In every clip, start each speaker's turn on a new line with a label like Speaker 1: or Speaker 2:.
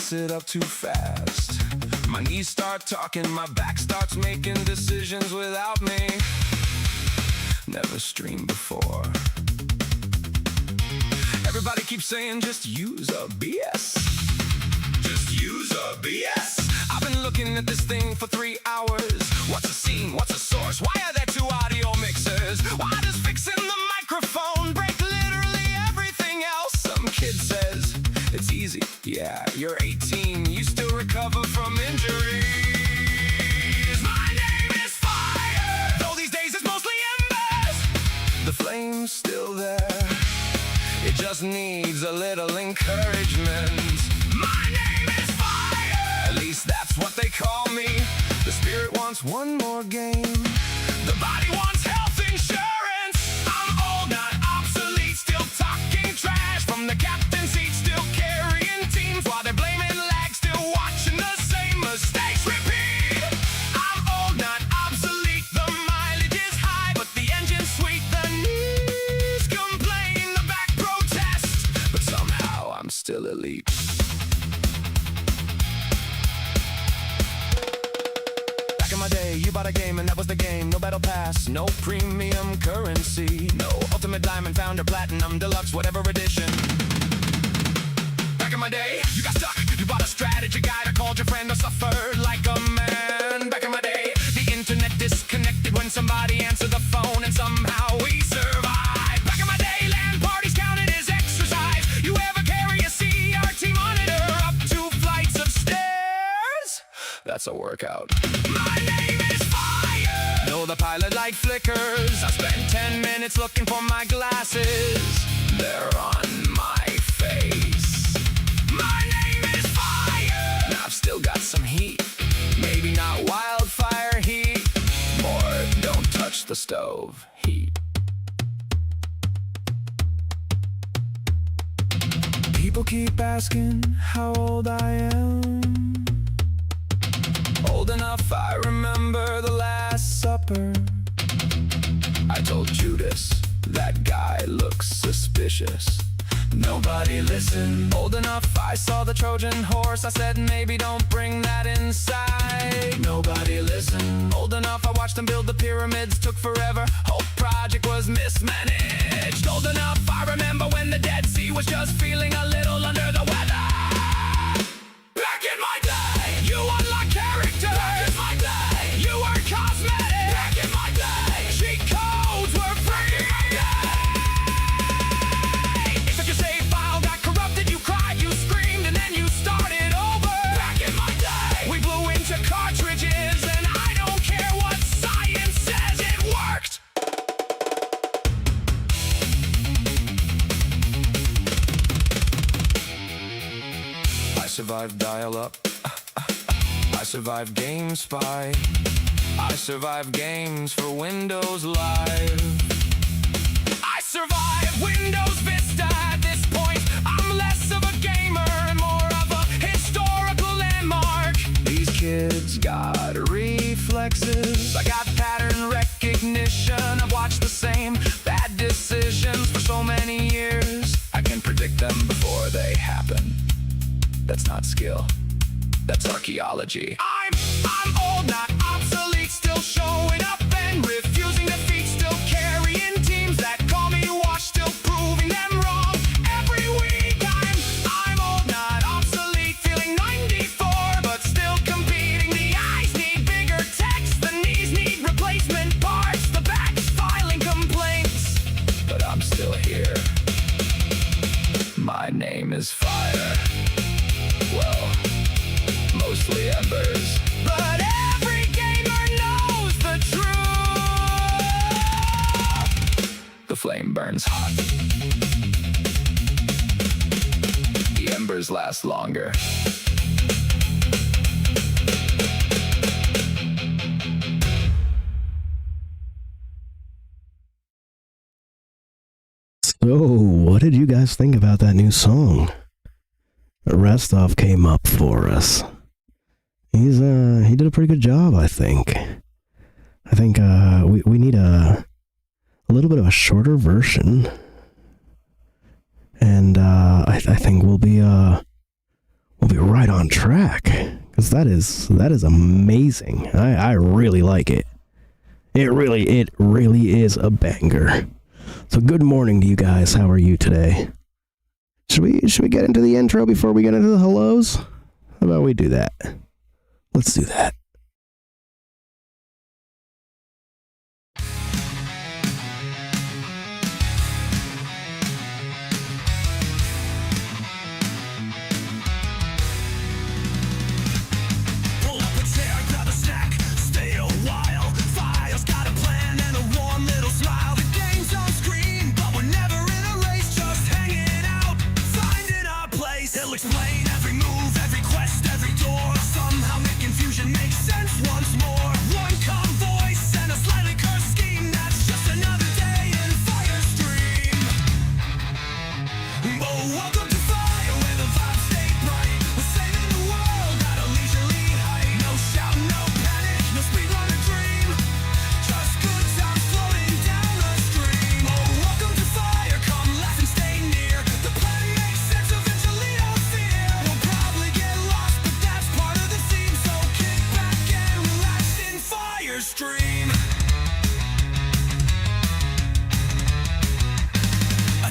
Speaker 1: mess it up too fast. My knees start talking, my back starts making decisions without me. Never streamed before. Everybody keeps saying just use a BS. Just use a BS. I've been looking at this thing for 3 hours. What's a scene? What's a source? Why are there 2 audio mixers? Why does fixing the microphone break literally everything else? Some kid says it's easy. Yeah, you're 18, you still recover from injuries. My name is Fire, though these days it's mostly embers. The flame's still there, it just needs a little encouragement. My name is Fire, at least that's what they call me. The spirit wants one more game, the body wants health insurance. I'm old, not obsolete, still talking trash from the captain's seat, still carrying teams while they're blaming lag, still watching the same mistakes repeat. I'm old, not obsolete, the mileage is high, but the engine's sweet. The knees complain, the back protest, but somehow I'm still elite. Back in my day, you bought a game and that was the game. No battle pass, no premium currency, no ultimate diamond, founder, platinum, deluxe, whatever edition. Back in my day, you got stuck, you bought a strategy guide, or called your friend, or suffered like a man. Back in my day, the internet disconnected when somebody answered the phone, and somehow we survived. Back in my day, LAN parties counted as exercise. You ever carry a CRT monitor up 2 flights of stairs? That's a workout. My name is Fire, though the pilot light flickers. I spent 10 minutes looking for my glasses, they're on my face. My name is Fire, now I've still got some heat. Maybe not wildfire heat, more don't touch the stove heat. People keep asking how old I am. Old enough, I remember the Last Supper. I told Judas, that guy looks suspicious. Nobody listened. Old enough, I saw the Trojan horse. I said maybe don't bring that inside. Nobody listened. Old enough, I watched them build the pyramids. Took forever, whole project was mismanaged. Old enough, I remember when the Dead Sea was just feeling a little under the weather. Back in my day, you unlocked characters. Back in my day, you were cosmetic. Back in my day, cheat codes were free. If your save file got corrupted, you cried, you screamed, and then you started over. Back in my day, we blew into cartridges, and I don't care what science says, it worked. I survived dial-up, I survived GameSpy, I survived games for Windows Live, I survived Windows Vista. At this point, I'm less of a gamer and more of a historical landmark. These kids got reflexes, I got pattern recognition. I've watched the same bad decisions for so many years. I can predict them before they happen. That's not skill, that's archaeology. I'm old, not obsolete, still showing up and refusing defeat, still carrying teams that call me washed, still proving them wrong every week. I'm old, not obsolete, feeling 94, but still competing. The eyes need bigger text, the knees need replacement parts, the back's filing complaints, but I'm still here. My name is Fire. Well, mostly embers, but every gamer knows the truth. The flame burns hot, the embers last longer.
Speaker 2: So, what did you guys think about that new song? Rastov came up for us. He did a pretty good job, I think. We need a little bit of a shorter version, and I think we'll be we'll be right on track. Because that is amazing. I really like it. It really is a banger. So good morning to you guys. How are you today? Should we get into the intro before we get into the hellos? How about we do that? Let's do that.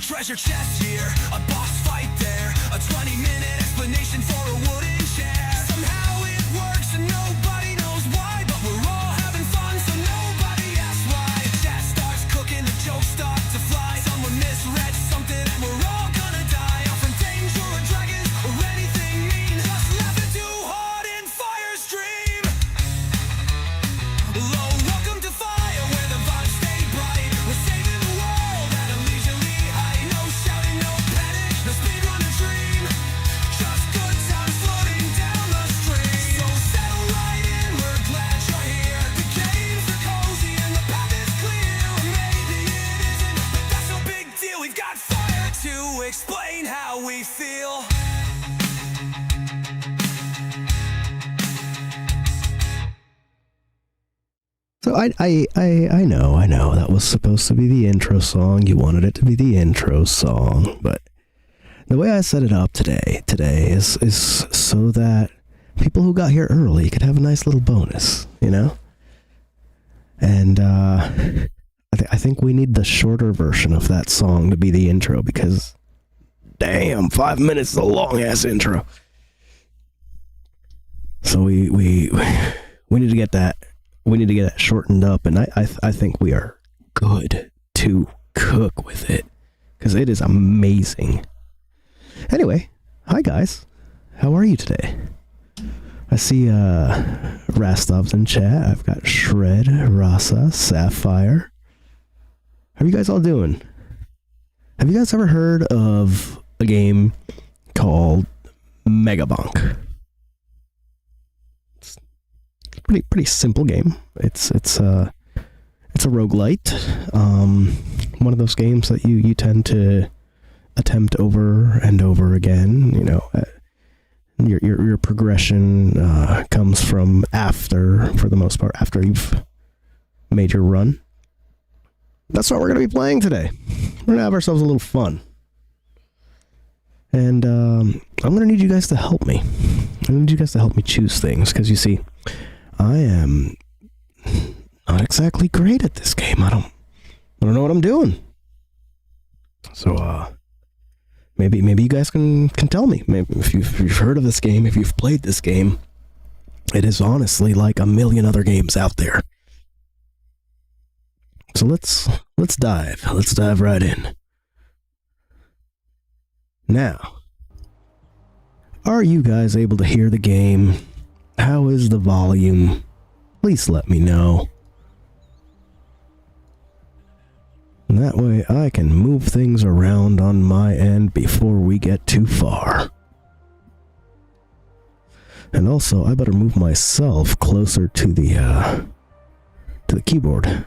Speaker 1: Treasure chest here, a boss fight there, a 20-minute explanation for a wooden chair. Somehow it works and nobody knows why, but we're all having fun so nobody asks why. Chat starts cooking, the jokes start to fly. Someone misread something and we're all gonna die. Off from danger or dragons or anything mean. Just laughing too hard in Fire Stream. Hello, welcome to Fire, where the vibes stay bright. We're saving the world at a leisurely height. No shouting, no panic, no speedrun or dream. Just good times floating down the stream. So settle right in, we're glad you're here. The games are cozy and the path is clear. Or maybe it isn't, but that's no big deal. We've got fire to explain how we feel.
Speaker 2: So I know that was supposed to be the intro song. You wanted it to be the intro song, but the way I set it up today is so that people who got here early could have a nice little bonus, you know? And I think we need the shorter version of that song to be the intro because damn, 5 minutes is a long ass intro. So we need to get that. We need to get that shortened up, and I think we are good to cook with it because it is amazing. Anyway, hi guys, how are you today? I see Rastov's in chat. I've got Shred, Rasa, Sapphire. How are you guys all doing? Have you guys ever heard of a game called MEGABONK? Pretty simple game. It's a roguelite. One of those games that you tend to attempt over and over again. You know, your progression comes from for the most part, after you've made your run. That's what we're gonna be playing today. We're gonna have ourselves a little fun. And I'm gonna need you guys to help me. I need you guys to help me choose things, because you see, I am not exactly great at this game. I don't know what I'm doing. So maybe you guys can tell me. Maybe if you've heard of this game, if you've played this game, it is honestly like a million other games out there. So let's dive. Let's dive right in. Now, are you guys able to hear the game? How is the volume? Please let me know. And that way I can move things around on my end before we get too far. And also, I better move myself closer to the keyboard.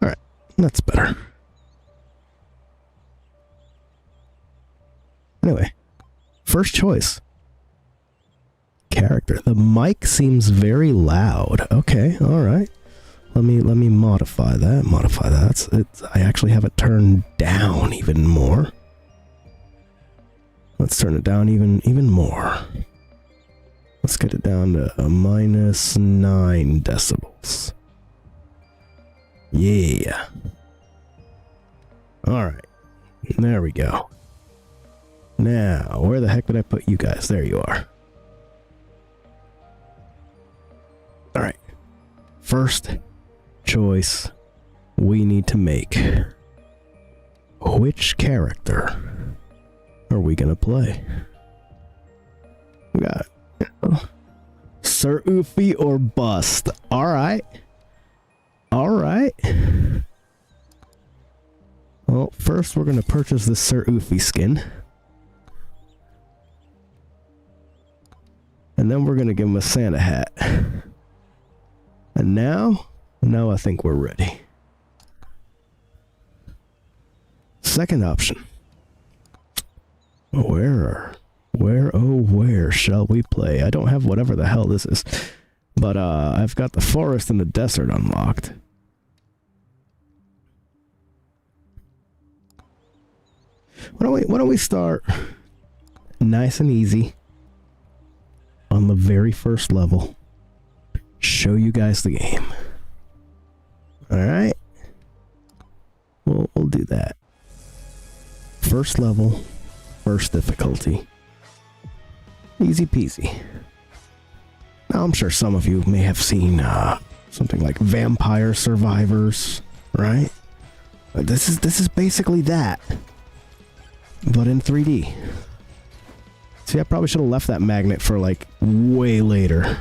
Speaker 2: Alright, that's better. Anyway, first choice. Character. The mic seems very loud. Okay, alright. Let me modify that. Modify that. I actually have it turned down even more. Let's turn it down even more. Let's get it down to a -9 decibels. Yeah. Alright. There we go. Now, where the heck did I put you guys? There you are. Alright. First choice we need to make. Which character are we gonna play? We got Sir Oofy or Bust. Alright. Alright. Well, first we're gonna purchase the Sir Oofy skin. And then we're gonna give him a Santa hat. And now I think we're ready. Second option. Where shall we play? I don't have whatever the hell this is. But I've got the forest and the desert unlocked. Why don't we start nice and easy on the very first level. Show you guys the game. Alright? We'll do that. First level, first difficulty. Easy peasy. Now I'm sure some of you may have seen something like Vampire Survivors, right? This is basically that, but in 3D. See, I probably should have left that magnet for like way later.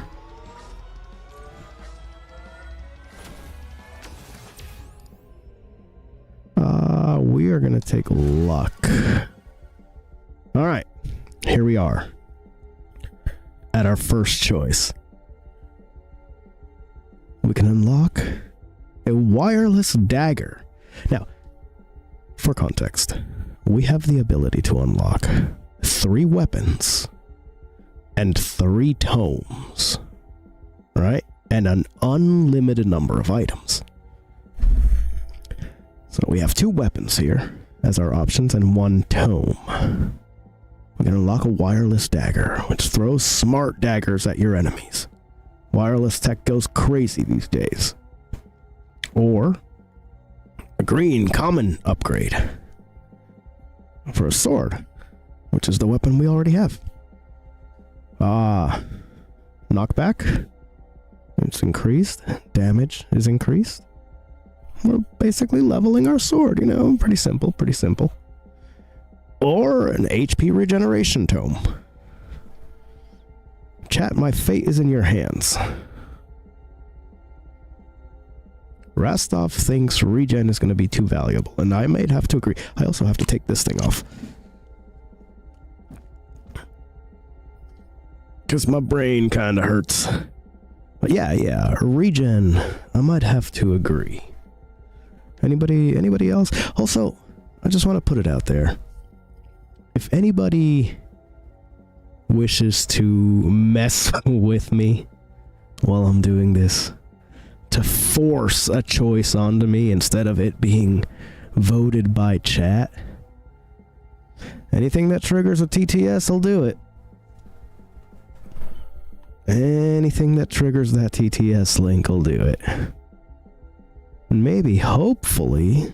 Speaker 2: We are gonna take luck. Alright, here we are. At our first choice. We can unlock a wireless dagger. Now, for context, we have the ability to unlock 3 weapons and 3 tomes, right? And an unlimited number of items. So we have 2 weapons here as our options and 1 tome. We can unlock a wireless dagger, which throws smart daggers at your enemies. Wireless tech goes crazy these days. Or a green common upgrade for a sword, which is the weapon we already have. Knockback. It's increased. Damage is increased. We're basically leveling our sword, you know, pretty simple, pretty simple. Or an HP regeneration tome. Chat, my fate is in your hands. Rastov thinks regen is going to be too valuable, and I might have to agree. I also have to take this thing off. Because my brain kind of hurts. But yeah, regen, I might have to agree. Anybody else? Also, I just want to put it out there. If anybody wishes to mess with me while I'm doing this, to force a choice onto me instead of it being voted by chat, anything that triggers a TTS will do it. Anything that triggers that TTS link will do it. And maybe, hopefully,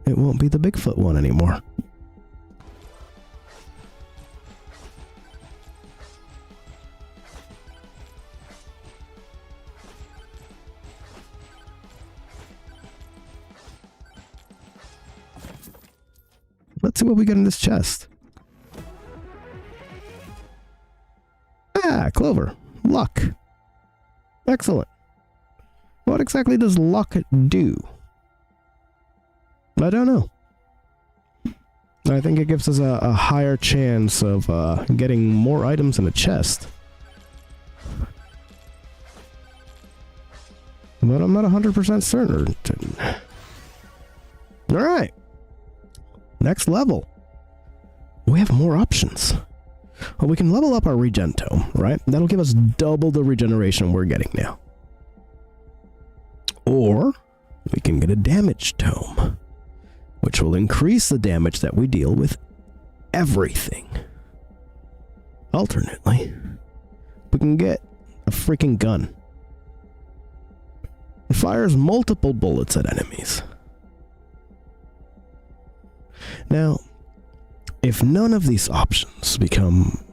Speaker 2: it won't be the Bigfoot one anymore. Let's see what we get in this chest. Ah, clover. Luck. Excellent. What exactly does luck do? I don't know. I think it gives us a higher chance of getting more items in a chest. But I'm not 100% certain. Alright. Next level. We have more options. Well, we can level up our regen tome, right? That'll give us double the regeneration we're getting now. Or we can get a damage tome, which will increase the damage that we deal with everything. Alternately, we can get a freaking gun. It fires multiple bullets at enemies. Now, if none of these options become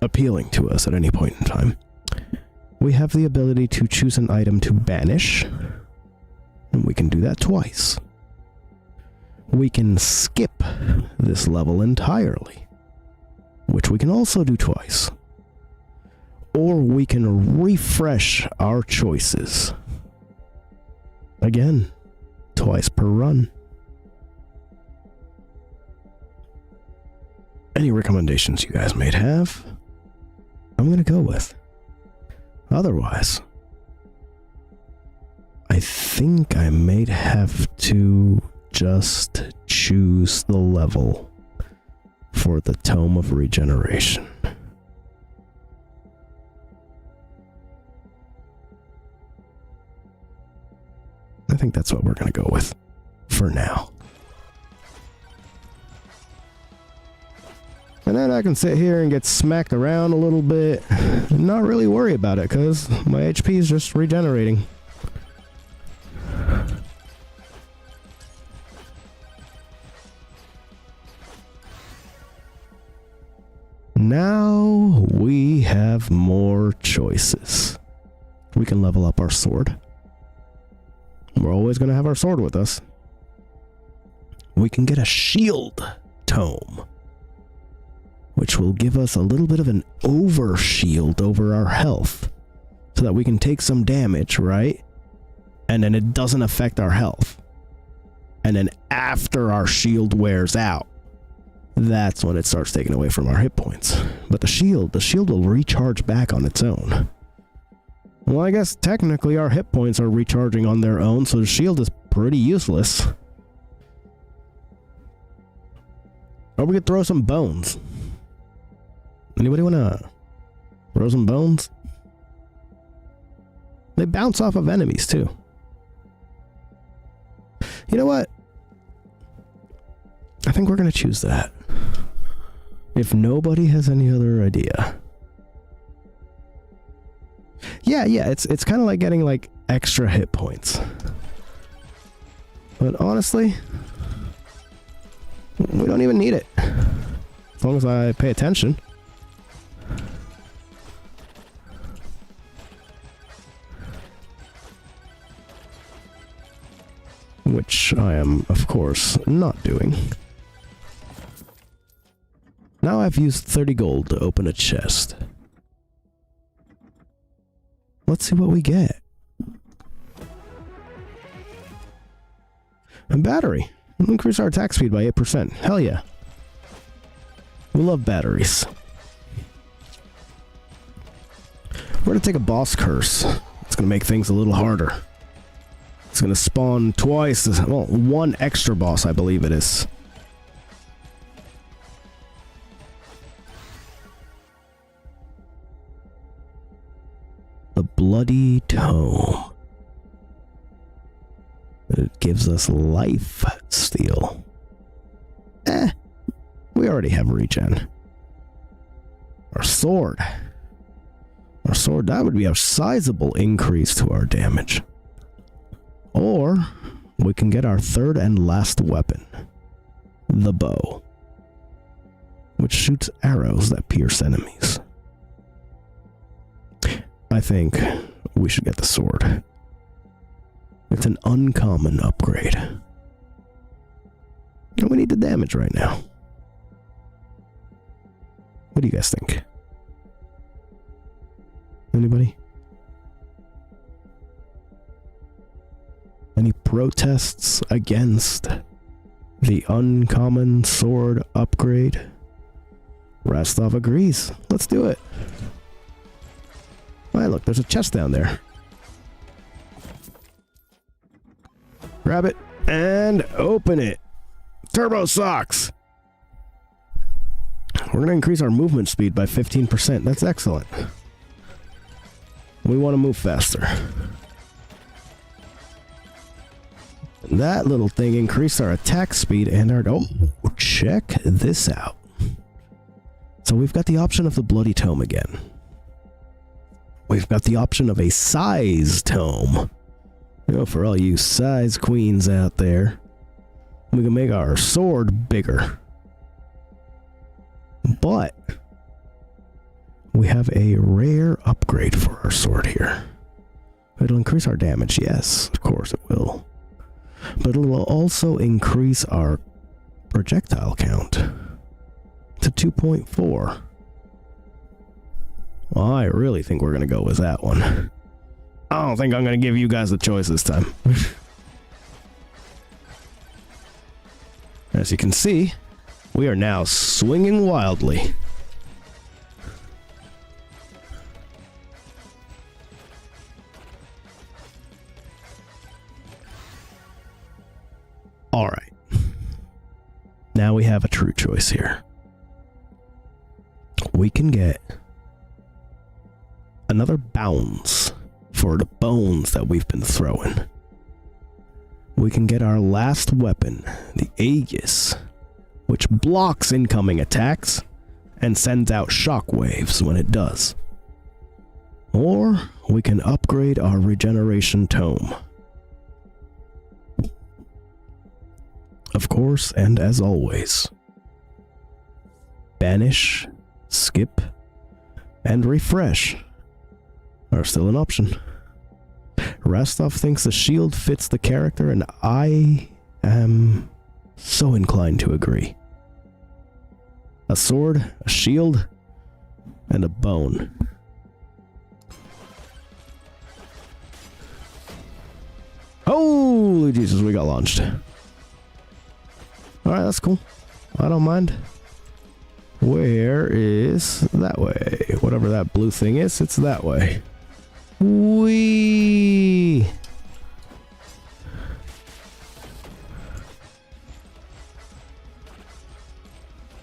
Speaker 2: appealing to us at any point in time, we have the ability to choose an item to banish, and we can do that twice. We can skip this level entirely, which we can also do twice. Or we can refresh our choices. Again, twice per run. Any recommendations you guys might have, I'm gonna go with. Otherwise, I think I might have to just choose the level for the Tome of Regeneration. I think that's what we're gonna go with for now. And then I can sit here and get smacked around a little bit and not really worry about it because my HP is just regenerating. Now we have more choices. We can level up our sword. We're always going to have our sword with us. We can get a shield tome, which will give us a little bit of an overshield over our health so that we can take some damage, right? And then it doesn't affect our health. And then after our shield wears out, that's when it starts taking away from our hit points. But the shield will recharge back on its own. Well, I guess technically our hit points are recharging on their own, so the shield is pretty useless. Or we could throw some bones. Anybody wanna throw some bones? They bounce off of enemies too. You know what? I think we're gonna choose that. If nobody has any other idea. Yeah, it's kind of like getting like extra hit points. But honestly, we don't even need it. As long as I pay attention. Which I am, of course, not doing. Now I've used 30 gold to open a chest. Let's see what we get. A battery. We'll increase our attack speed by 8%. Hell yeah. We love batteries. We're gonna take a boss curse. It's gonna make things a little harder. It's gonna spawn twice, well, one extra boss, I believe it is. The Bloody Tome. It gives us life steal. We already have regen. Our sword. Our sword, that would be a sizable increase to our damage. Or we can get our third and last weapon, the bow, which shoots arrows that pierce enemies. I think we should get the sword. It's an uncommon upgrade. And we need the damage right now. What do you guys think? Anybody? Any protests against the uncommon sword upgrade? Rastov agrees. Let's do it. Hey, look, there's a chest down there. Grab it and open it. Turbo socks. We're going to increase our movement speed by 15%. That's excellent. We want to move faster. That little thing increased our attack speed and our... Oh, check this out. So we've got the option of the Bloody Tome again. We've got the option of a Size Tome. You know, for all you size queens out there, we can make our sword bigger. But we have a rare upgrade for our sword here. It'll increase our damage, yes, of course it will. But it will also increase our projectile count to 2.4. Well, I really think we're going to go with that one. I don't think I'm going to give you guys the choice this time. As you can see, we are now swinging wildly. Alright. Now we have a true choice here. We can get another bounce for the bones that we've been throwing. We can get our last weapon, the Aegis, which blocks incoming attacks and sends out shockwaves when it does. Or we can upgrade our regeneration tome. Of course, and as always, banish, skip, and refresh are still an option. Rastov thinks the shield fits the character, and I am so inclined to agree. A sword, a shield, and a bone. Holy Jesus, we got launched. Alright, that's cool. I don't mind. Where is that way? Whatever that blue thing is, it's that way. Whee!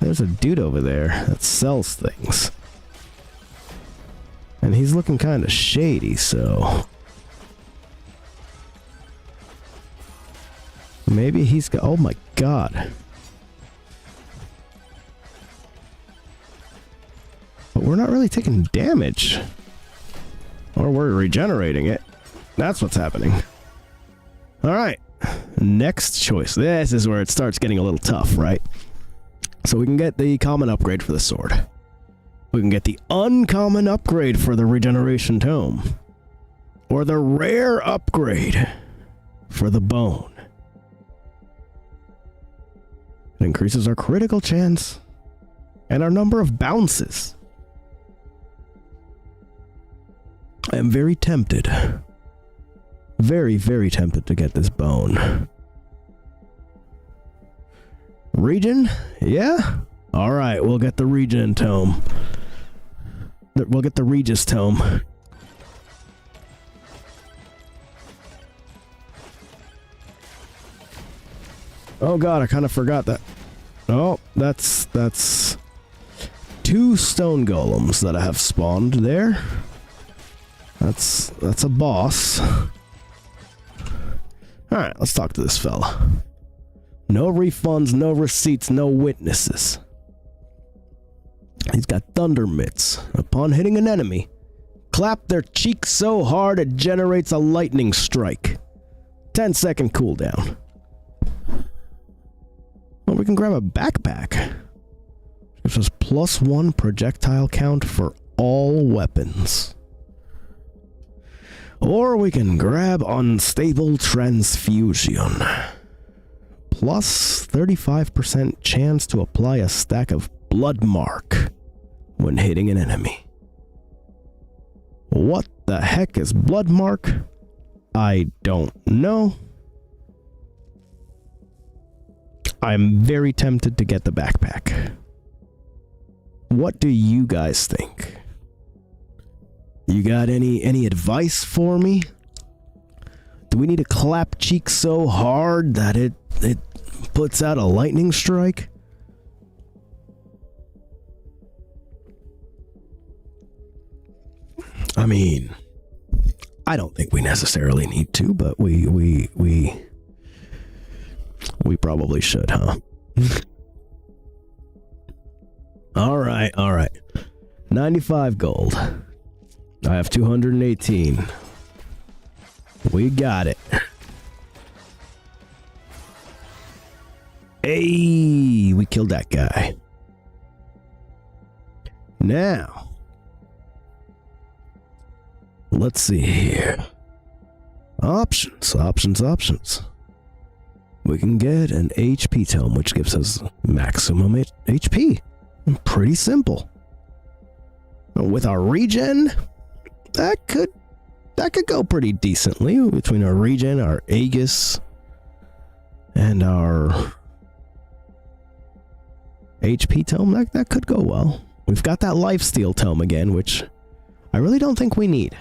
Speaker 2: There's a dude over there that sells things. And he's looking kind of shady, so... maybe he's got... oh my god. But we're not really taking damage. Or we're regenerating it. That's what's happening. Alright. Next choice. This is where it starts getting a little tough, right? So we can get the common upgrade for the sword. We can get the uncommon upgrade for the regeneration tome. Or the rare upgrade for the bone. It increases our critical chance and our number of bounces. I am very tempted. Very, very tempted to get this bone. Regen? Yeah? Alright, we'll get the Regen tome. We'll get the Regis tome. Oh god, I kind of forgot that. Oh, that's 2 stone golems that I have spawned there. That's a boss. Alright, let's talk to this fella. No refunds, no receipts, no witnesses. He's got thunder mitts. Upon hitting an enemy, clap their cheek so hard it generates a lightning strike. 10-second cooldown. Well, we can grab a backpack. Gives us +1 projectile count for all weapons. Or we can grab Unstable Transfusion. Plus 35% chance to apply a stack of Blood Mark when hitting an enemy. What the heck is Blood Mark? I don't know. I'm very tempted to get the backpack. What do you guys think? You got any advice for me? Do we need to clap cheeks so hard that it puts out a lightning strike? I mean, I don't think we necessarily need to, but we We probably should, huh? Alright, alright. 95 gold. I have 218. We got it. Hey, we killed that guy. Now, let's see here. Options, options, options. We can get an HP tome, which gives us maximum HP. Pretty simple. With our regen, that could go pretty decently. Between our regen, our Aegis, and our HP tome, that could go well. We've got that lifesteal tome again, which I really don't think we need.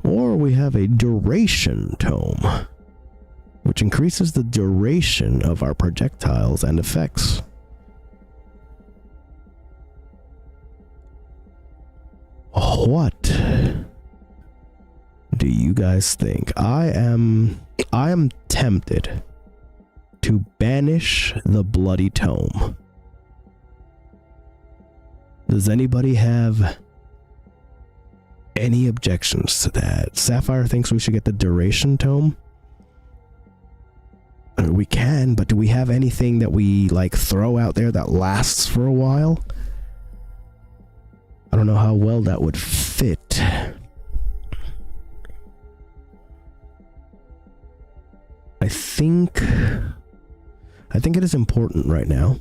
Speaker 2: Or we have a duration tome, which increases the duration of our projectiles and effects. What do you guys think? I am tempted to banish the bloody tome. Does anybody have any objections to that? Sapphire thinks we should get the duration tome. We can, but do we have anything that we like throw out there that lasts for a while? I don't know how well that would fit. I think it is important right now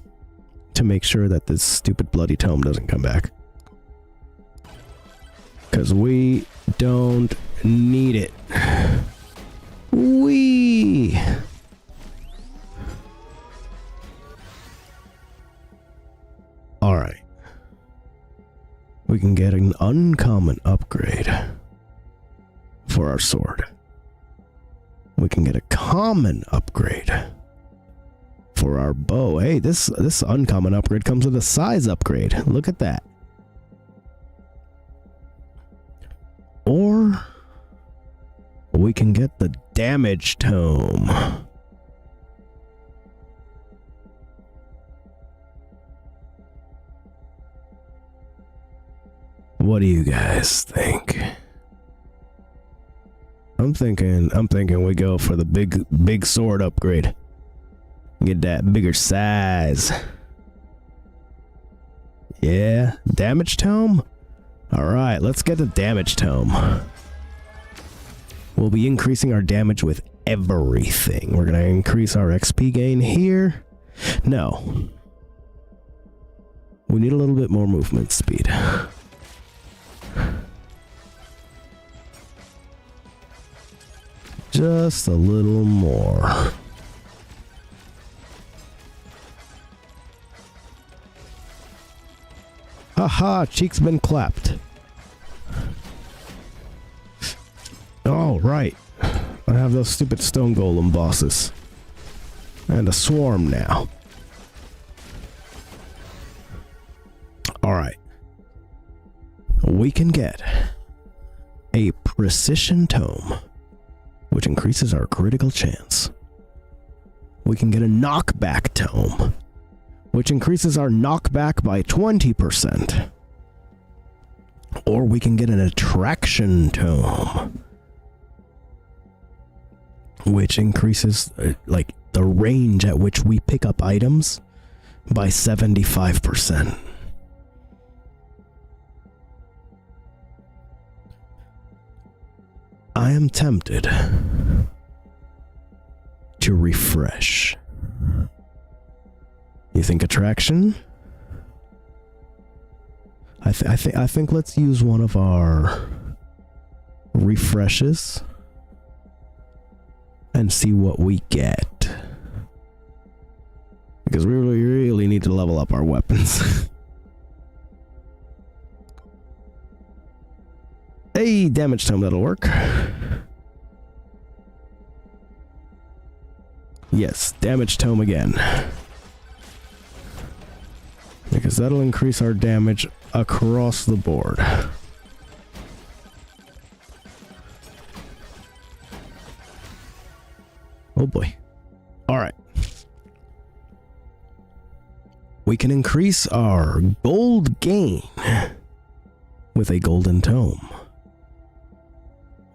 Speaker 2: to make sure that this stupid bloody tome doesn't come back. Because we don't need it. Whee! Alright. We can get an uncommon upgrade for our sword. We can get a common upgrade for our bow. Hey, this uncommon upgrade comes with a size upgrade. Look at that. Or we can get the damage tome. What do you guys think? I'm thinking we go for the big sword upgrade. Get that bigger size. Yeah, damage tome? Alright, let's get the damage tome. We'll be increasing our damage with everything. We're gonna increase our XP gain here. No. We need a little bit more movement speed. Just a little more. Haha, cheek's been clapped. Oh, right. I have those stupid stone golem bosses. And a swarm now. Alright. We can get a precision tome, which increases our critical chance. We can get a knockback tome, which increases our knockback by 20%. Or we can get an attraction tome, which increases like the range at which we pick up items by 75%. I am tempted to refresh. You think attraction? I think let's use one of our refreshes and see what we get. Because we really need to level up our weapons. Hey, damage tome, that'll work. Yes, damage tome again. Because that'll increase our damage across the board. Oh boy. Alright. We can increase our gold gain with a golden tome.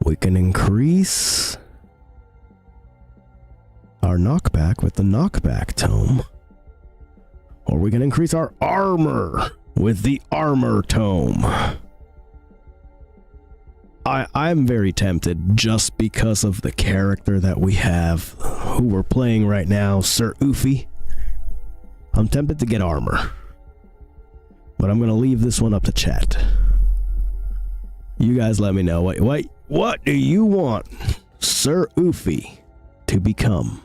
Speaker 2: We can increase our knockback with the knockback tome. Or we can increase our armor with the armor tome. I'm very tempted just because of the character that we have, who we're playing right now, Sir Oofy. I'm tempted to get armor. But I'm going to leave this one up to chat. You guys let me know. What do you want Sir Oofy to become?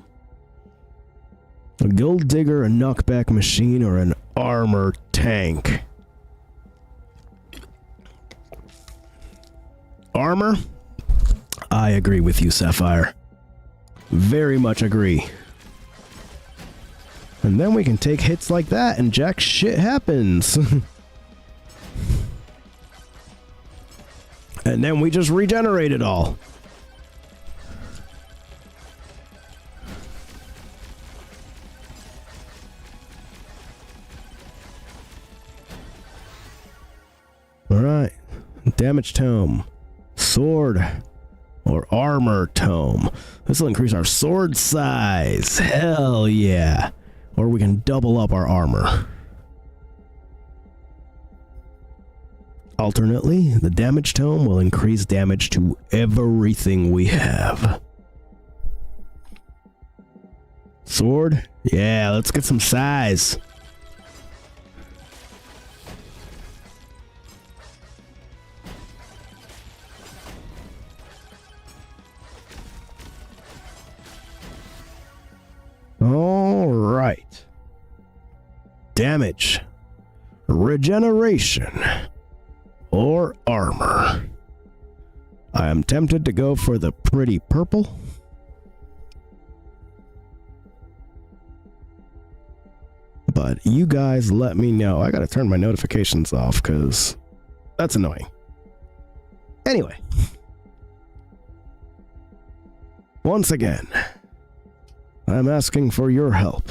Speaker 2: A gold digger, a knockback machine, or an armor tank? Armor? I agree with you, Sapphire. Very much agree. And then we can take hits like that and jack shit happens. And then we just regenerate it all. Alright. Damage tome. Sword. Or armor tome. This will increase our sword size. Hell yeah. Or we can double up our armor. Alternately, the damage tome will increase damage to everything we have. Sword? Yeah, let's get some size. All right. Damage, regeneration, or armor. I am tempted to go for the pretty purple. But you guys let me know. I gotta turn my notifications off because that's annoying. Anyway. Once again, I'm asking for your help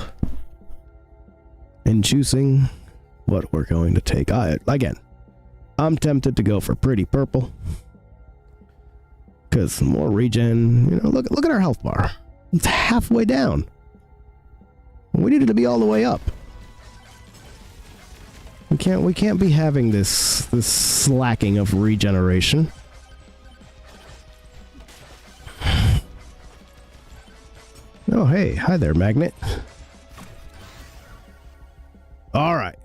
Speaker 2: in choosing what we're going to take. I'm tempted to go for pretty purple. Because more regen, look at our health bar. It's halfway down. We need it to be all the way up. We can't be having this slacking of regeneration. Oh, hey, hi there, Magnet. Alright.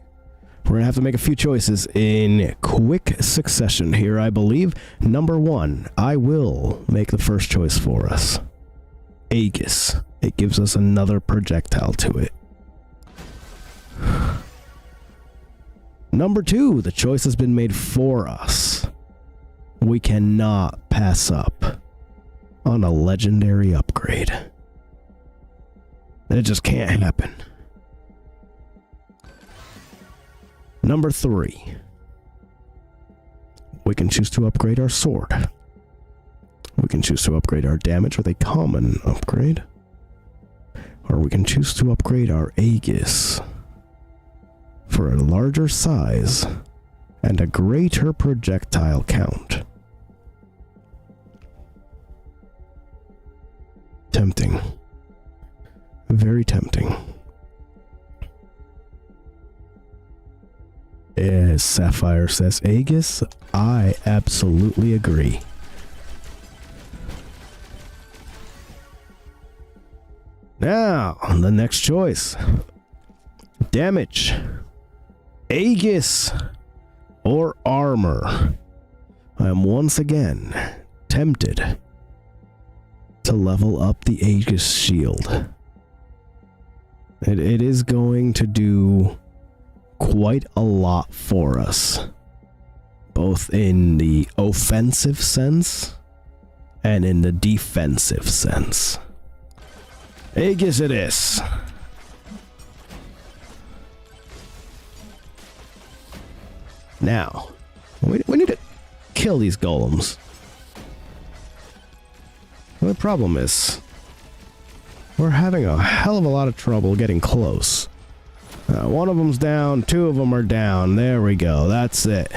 Speaker 2: We're going to have to make a few choices in quick succession here, I believe. Number 1, I will make the first choice for us. Aegis. It gives us another projectile to it. Number 2, the choice has been made for us. We cannot pass up on a legendary upgrade. It just can't happen. Number 3. We can choose to upgrade our sword. We can choose to upgrade our damage with a common upgrade. Or we can choose to upgrade our Aegis for a larger size and a greater projectile count. Tempting. Very tempting. As Sapphire says, Aegis, I absolutely agree. Now, the next choice. Damage, Aegis, or armor. I am once again tempted to level up the Aegis shield. It is going to do quite a lot for us, both in the offensive sense and in the defensive sense. Aegis it is. Now, we need to kill these golems. The problem is, We're having a hell of a lot of trouble getting close. One of them's down, two of them are down. There we go, that's it.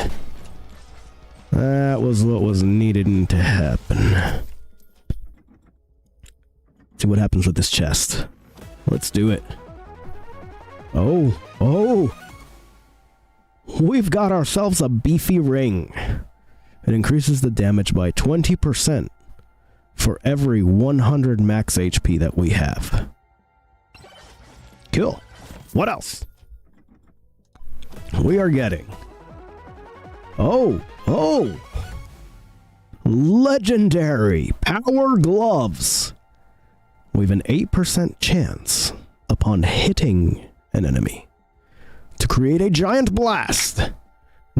Speaker 2: That was what was needed to happen. See what happens with this chest. Let's do it. Oh, oh! We've got ourselves a beefy ring. It increases the damage by 20% for every 100 max HP that we have. Cool. What else? We are getting... Oh! Legendary Power Gloves! We've an 8% chance upon hitting an enemy to create a giant blast,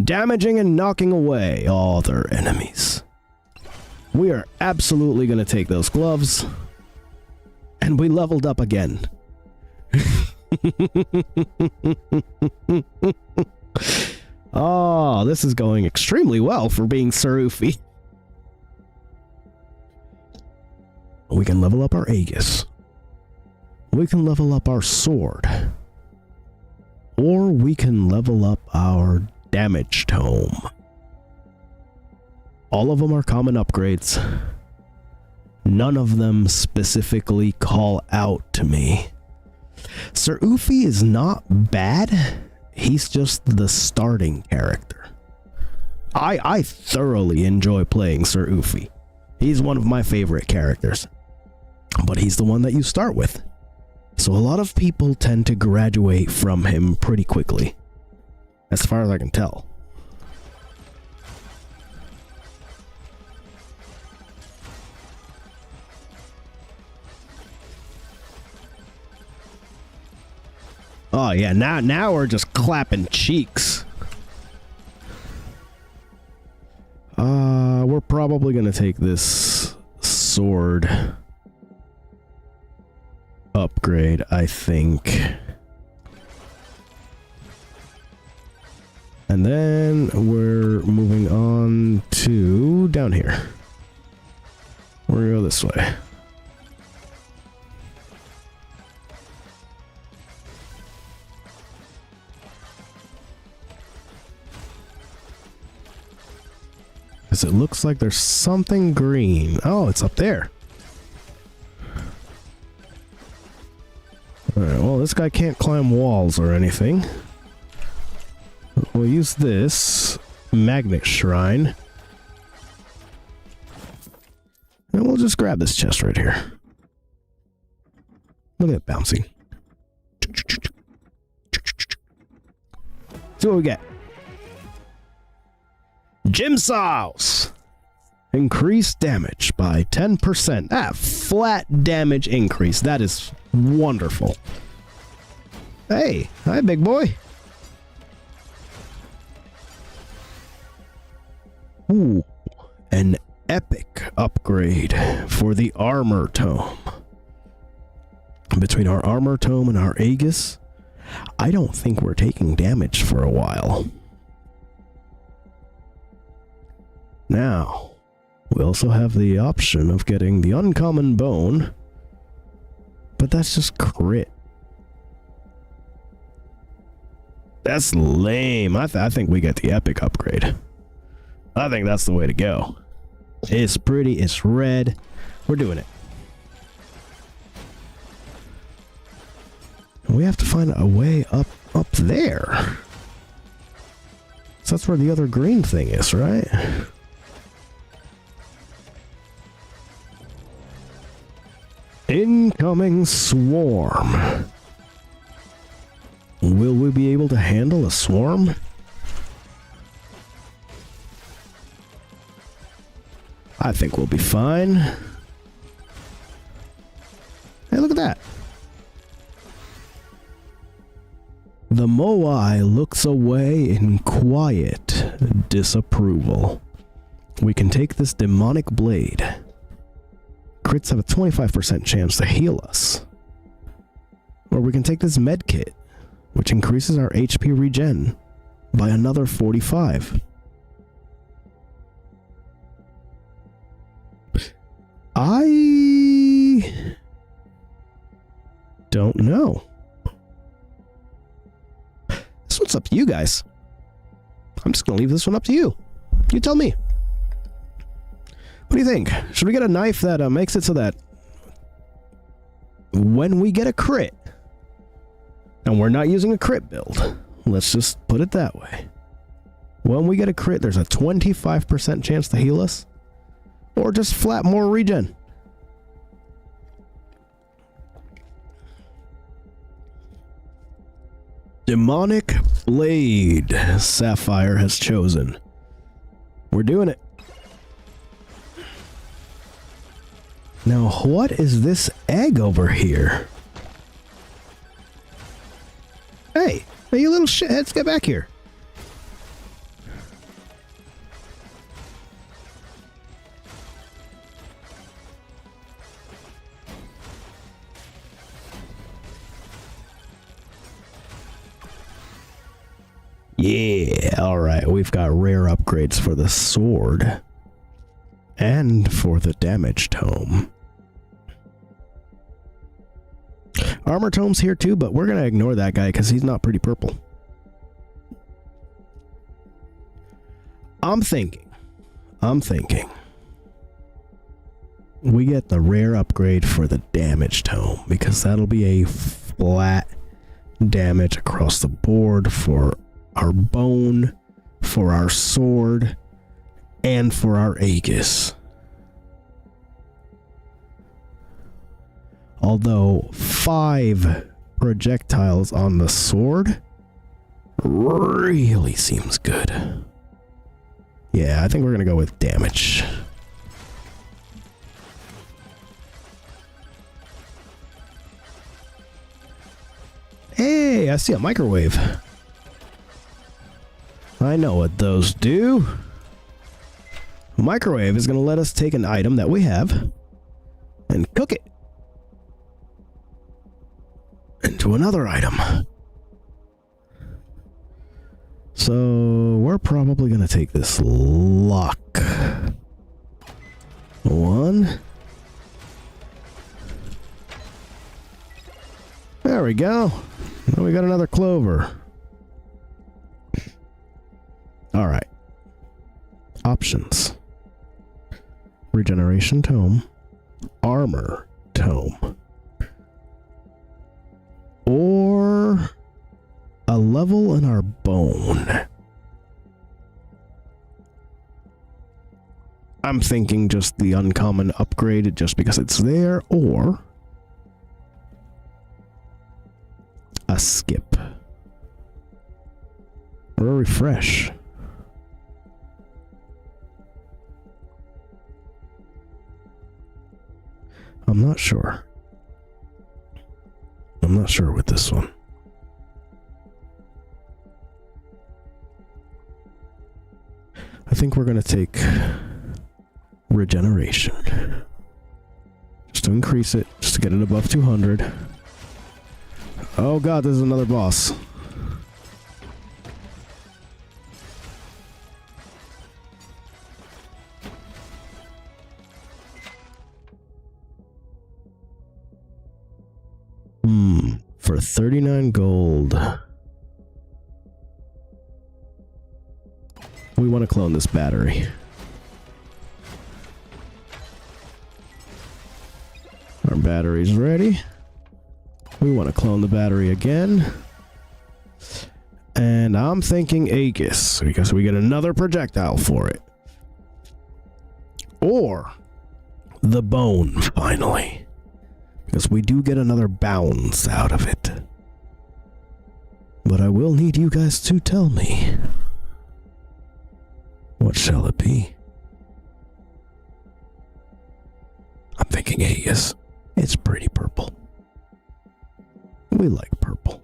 Speaker 2: damaging and knocking away all other enemies. We are absolutely going to take those gloves, and we leveled up again. Oh, this is going extremely well for being Sarufi. We can level up our Aegis. We can level up our sword. Or we can level up our damage tome. All of them are common upgrades. None of them specifically call out to me. Sir Ufi is not bad. He's just the starting character. I thoroughly enjoy playing Sir Ufi. He's one of my favorite characters. But he's the one that you start with. So a lot of people tend to graduate from him pretty quickly. As far as I can tell. Oh yeah, now we're just clapping cheeks. We're probably gonna take this sword upgrade, I think. And then we're moving on to down here. We're gonna go this way. Because it looks like there's something green. Oh, it's up there. Alright, well, this guy can't climb walls or anything. We'll use this magnet shrine. And we'll just grab this chest right here. Look at it bouncing. See what we get. Gym Sauce! Increased damage by 10%. Flat damage increase. That is wonderful. Hey, hi big boy. Ooh, an epic upgrade for the armor tome. Between our armor tome and our Aegis, I don't think we're taking damage for a while. Now, we also have the option of getting the uncommon bone, but that's just crit. That's lame. I think we get the epic upgrade. I think that's the way to go. It's pretty, it's red. We're doing it. We have to find a way up there. So that's where the other green thing is, right? Incoming swarm. Will we be able to handle a swarm? I think we'll be fine. Hey, look at that. The Moai looks away in quiet disapproval. We can take this demonic blade. Crits have a 25% chance to heal us. Or we can take this med kit, which increases our HP regen by another 45. know. This one's up to you guys. I'm just gonna leave this one up to you. You tell me. What do you think? Should we get a knife that makes it so that when we get a crit, and we're not using a crit build, let's just put it that way. When we get a crit, there's a 25% chance to heal us, or just flat more regen. Demonic Blade, Sapphire has chosen. We're doing it. Now, what is this egg over here? Hey, you little shitheads, get back here. Yeah, alright, we've got rare upgrades for the sword and for the damage tome. Armor tome's here too, but we're gonna ignore that guy because he's not pretty purple. I'm thinking we get the rare upgrade for the damage tome because that'll be a flat damage across the board for our bone, for our sword, and for our Aegis. Although 5 projectiles on the sword really seems good. Yeah, I think we're gonna go with damage. Hey, I see a microwave. I know what those do. A microwave is going to let us take an item that we have and cook it into another item. So we're probably going to take this lock. 1. There we go. Now we got another clover. Alright. Options. Regeneration tome. Armor tome. Or a level in our bone. I'm thinking just the uncommon upgrade just because it's there, or a skip. Or a refresh. I'm not sure. I'm not sure with this one. I think we're going to take regeneration. Just to increase it, just to get it above 200. Oh god, this is another boss. For 39 gold. We want to clone this battery. Our battery's ready. We want to clone the battery again. And I'm thinking Aegis, because we get another projectile for it. Or the bone, finally. Because we do get another bounce out of it. But I will need you guys to tell me. What shall it be? I'm thinking Aegis. It's pretty purple. We like purple.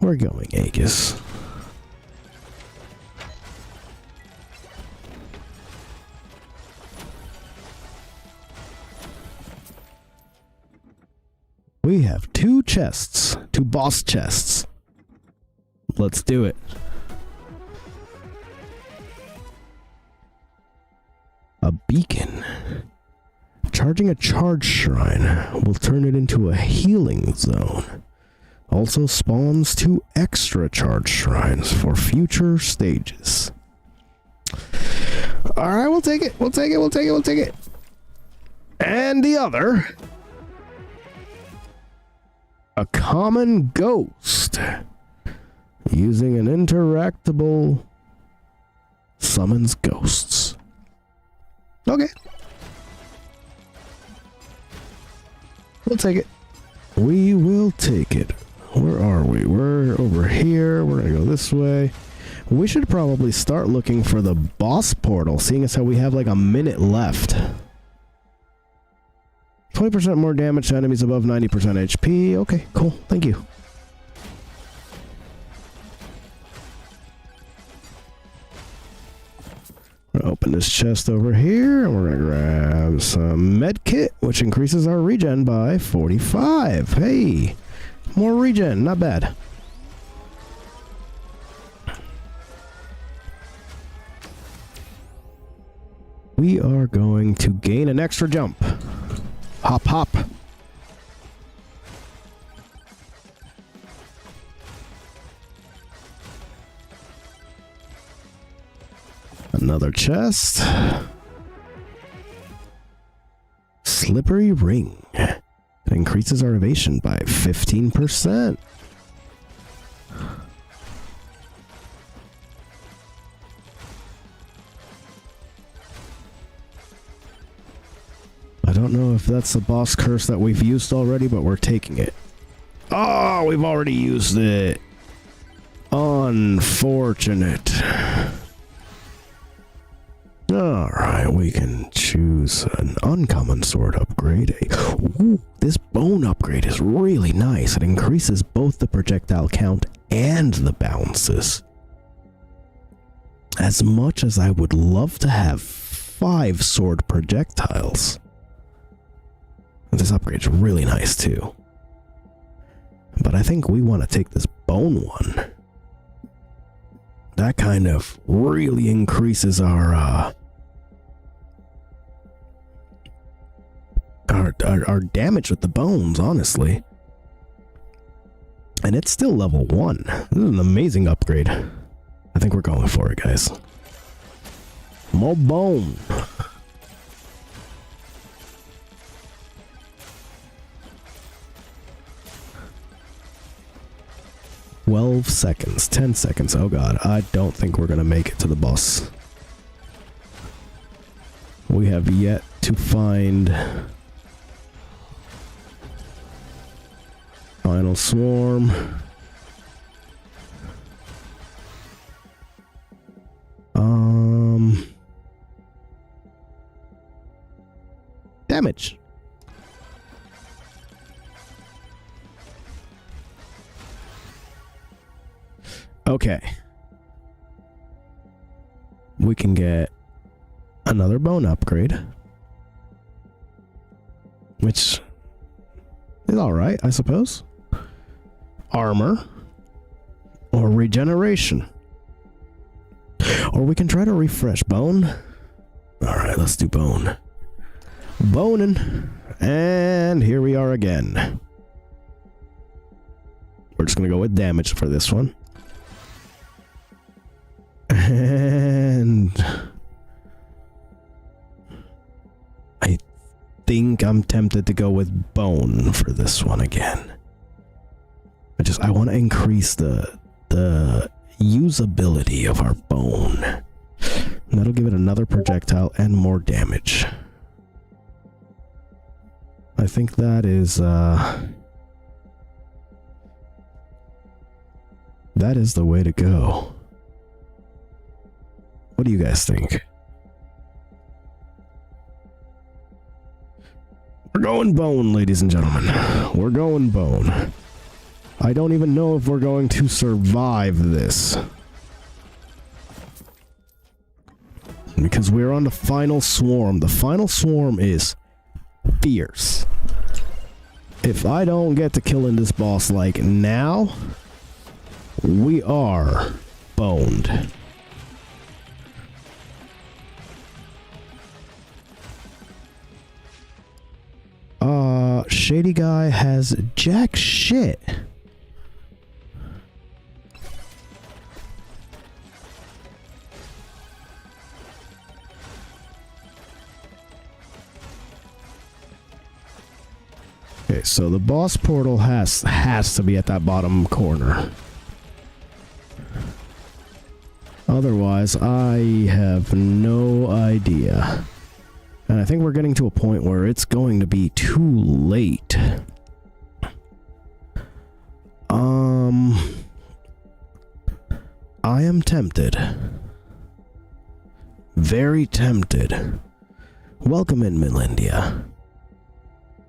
Speaker 2: We're going Aegis. We have 2 chests. 2 boss chests. Let's do it. A beacon. Charging a charge shrine will turn it into a healing zone. Also spawns 2 extra charge shrines for future stages. Alright, we'll take it. We'll take it. We'll take it. We'll take it. And the other. A common ghost. Using an interactable summons ghosts. Okay. We'll take it. We will take it. Where are we? We're over here. We're gonna go this way. We should probably start looking for the boss portal, seeing as how we have like a minute left. 20% more damage to enemies above 90% HP. Okay, cool. Thank you. Open this chest over here, and we're gonna grab some med kit, which increases our regen by 45. Hey, more regen, not bad. We are going to gain an extra jump. Hop, hop. Another chest. Slippery ring. It increases our evasion by 15%. I don't know if that's the boss curse that we've used already, but we're taking it. Oh, we've already used it. Unfortunate. Alright, we can choose an uncommon sword upgrade. Ooh, this bone upgrade is really nice. It increases both the projectile count and the bounces. As much as I would love to have 5 sword projectiles, this upgrade's really nice too. But I think we want to take this bone one. That kind of really increases our damage with the bones, honestly. And it's still level 1. This is an amazing upgrade. I think we're going for it, guys. More bone. $12 seconds, 10 seconds. Oh god, I don't think we're gonna make it to the boss. We have yet to find final swarm. Damage. Okay. We can get another bone upgrade, which is alright, I suppose. Armor. Or regeneration. Or we can try to refresh. Bone. Alright, let's do bone. Boning. And here we are again. We're just gonna go with damage for this one. And I think I'm tempted to go with bone for this one again. I want to increase the usability of our bone. And that'll give it another projectile and more damage. I think that is the way to go. What do you guys think? We're going bone, ladies and gentlemen. We're going bone. I don't even know if we're going to survive this. Because we're on the final swarm. The final swarm is fierce. If I don't get to killing this boss like now, we are boned. Shady guy has jack shit. Okay, so the boss portal has to be at that bottom corner. Otherwise, I have no idea. And I think we're getting to a point where it's going to be too late. I am tempted. Very tempted. Welcome in, Melindia.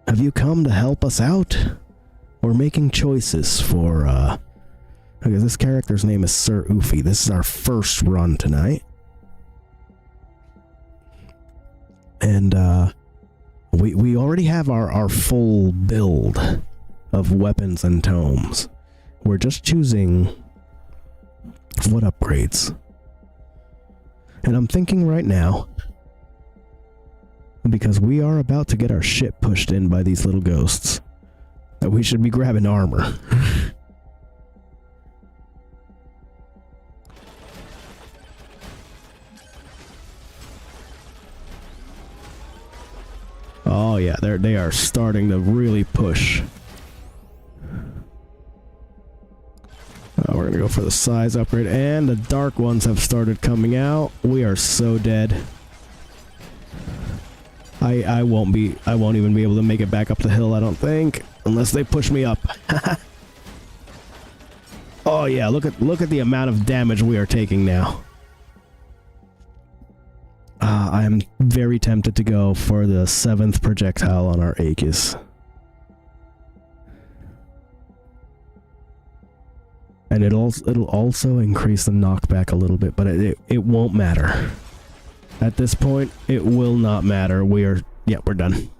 Speaker 2: Have you come to help us out? We're making choices for, okay, this character's name is Sir Oofy. This is our first run tonight. And, we already have our full build of weapons and tomes. We're just choosing what upgrades. And I'm thinking right now, because we are about to get our shit pushed in by these little ghosts, that we should be grabbing armor. Oh yeah, they are starting to really push. We're gonna go for the size upgrade, and the dark ones have started coming out. We are so dead. I won't even be able to make it back up the hill, I don't think, unless they push me up. Oh yeah, look at the amount of damage we are taking now. I am very tempted to go for the 7th projectile on our Aegis. And it'll also increase the knockback a little bit, but it won't matter. At this point, it will not matter. We're done.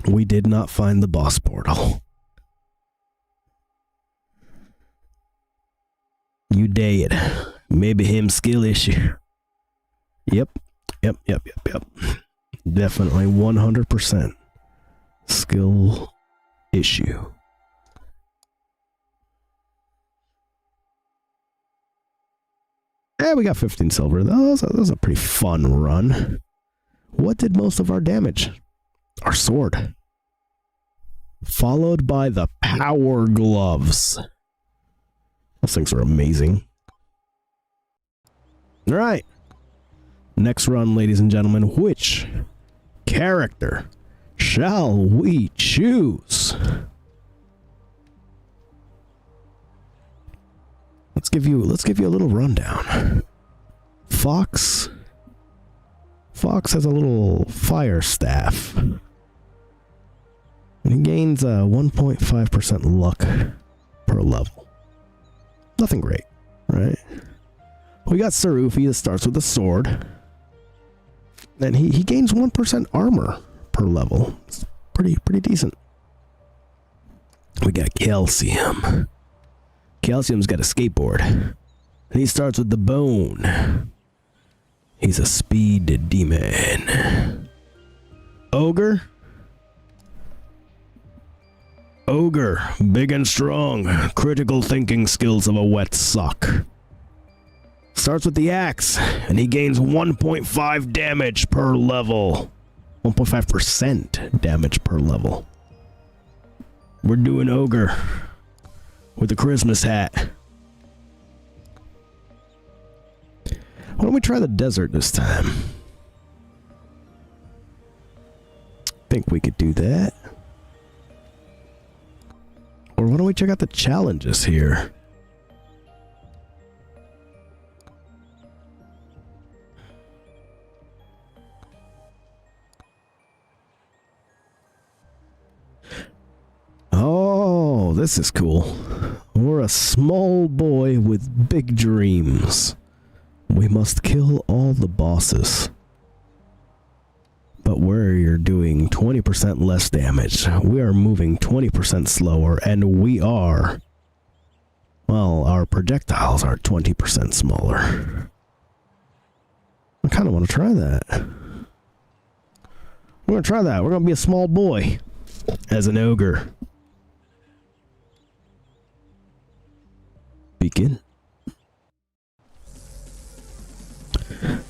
Speaker 2: We did not find the boss portal. You did. Maybe him skill issue. Yep. Definitely 100% skill issue. Yeah, we got 15 silver. That was a pretty fun run. What did most of our damage? Our sword. Followed by the power gloves. Those things are amazing. Alright. Next run, ladies and gentlemen. Which character shall we choose? Let's give you a little rundown. Fox has a little fire staff. And he gains 1.5% luck per level. Nothing great, right? We got Sir Oofy that starts with a sword. And he gains 1% armor per level. It's pretty decent. We got Calcium. Calcium's got a skateboard. And he starts with the bone. He's a speed demon. Ogre, big and strong. Critical thinking skills of a wet sock. Starts with the axe, and he gains 1.5 damage per level. 1.5% damage per level. We're doing Ogre with a Christmas hat. Why don't we try the desert this time? Think we could do that. Or why don't we check out the challenges here? Oh, this is cool. We're a small boy with big dreams. We must kill all the bosses. But we're doing 20% less damage. We are moving 20% slower, and we are... well, our projectiles are 20% smaller. I kind of want to try that. We're gonna try that. We're gonna be a small boy as an ogre. Begin.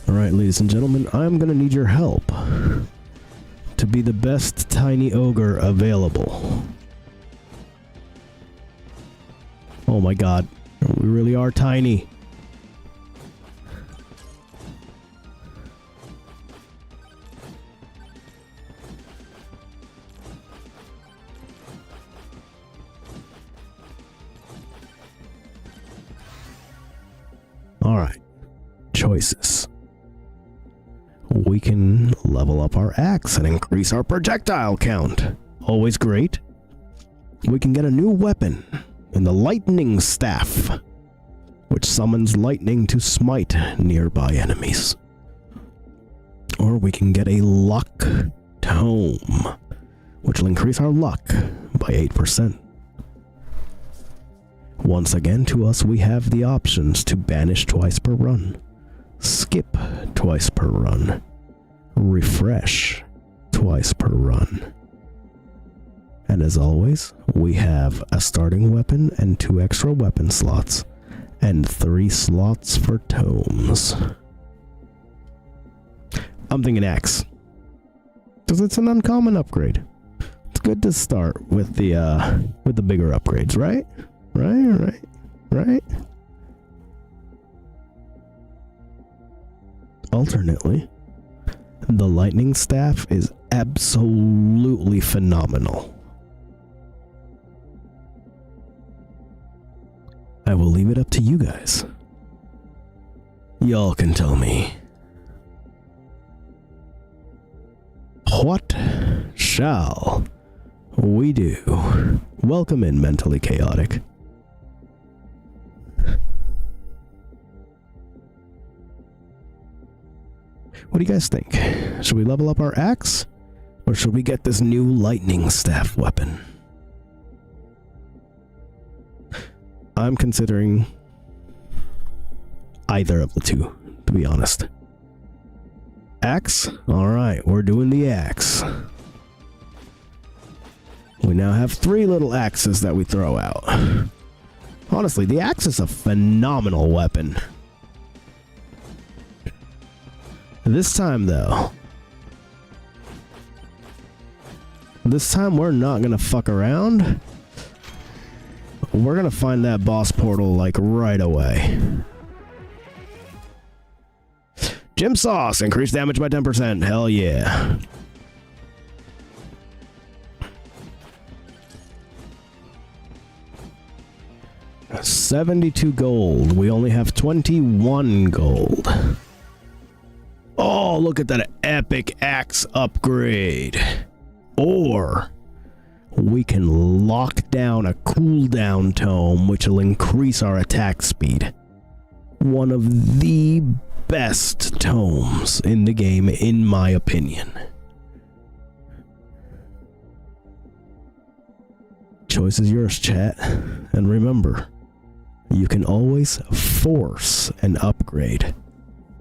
Speaker 2: Alright, ladies and gentlemen, I'm gonna need your help to be the best tiny ogre available. Oh my god, we really are tiny. Alright, choices. We can level up our axe and increase our projectile count. Always great. We can get a new weapon in the lightning staff, which summons lightning to smite nearby enemies. Or we can get a luck tome, which will increase our luck by 8%. Once again, to us, we have the options to banish twice per run, skip twice per run, refresh twice per run. And as always, we have a starting weapon and 2 extra weapon slots, and 3 slots for tomes. I'm thinking axe, because it's an uncommon upgrade. It's good to start with the bigger upgrades, right? Right. Alternately, the lightning staff is absolutely phenomenal. I will leave it up to you guys. Y'all can tell me. What shall we do? Welcome in, Mentally Chaotic. What do you guys think? Should we level up our axe? Or should we get this new lightning staff weapon? I'm considering either of the two, to be honest. Axe? Alright, we're doing the axe. We now have 3 little axes that we throw out. Honestly, the axe is a phenomenal weapon. This time, though, we're not gonna fuck around. We're gonna find that boss portal, like, right away. Gym Sauce, increased damage by 10%. Hell yeah. $72 gold. We only have 21 gold. Oh, look at that epic axe upgrade. Or we can lock down a cooldown tome, which will increase our attack speed. One of the best tomes in the game, in my opinion. Choice is yours, chat. And remember, you can always force an upgrade,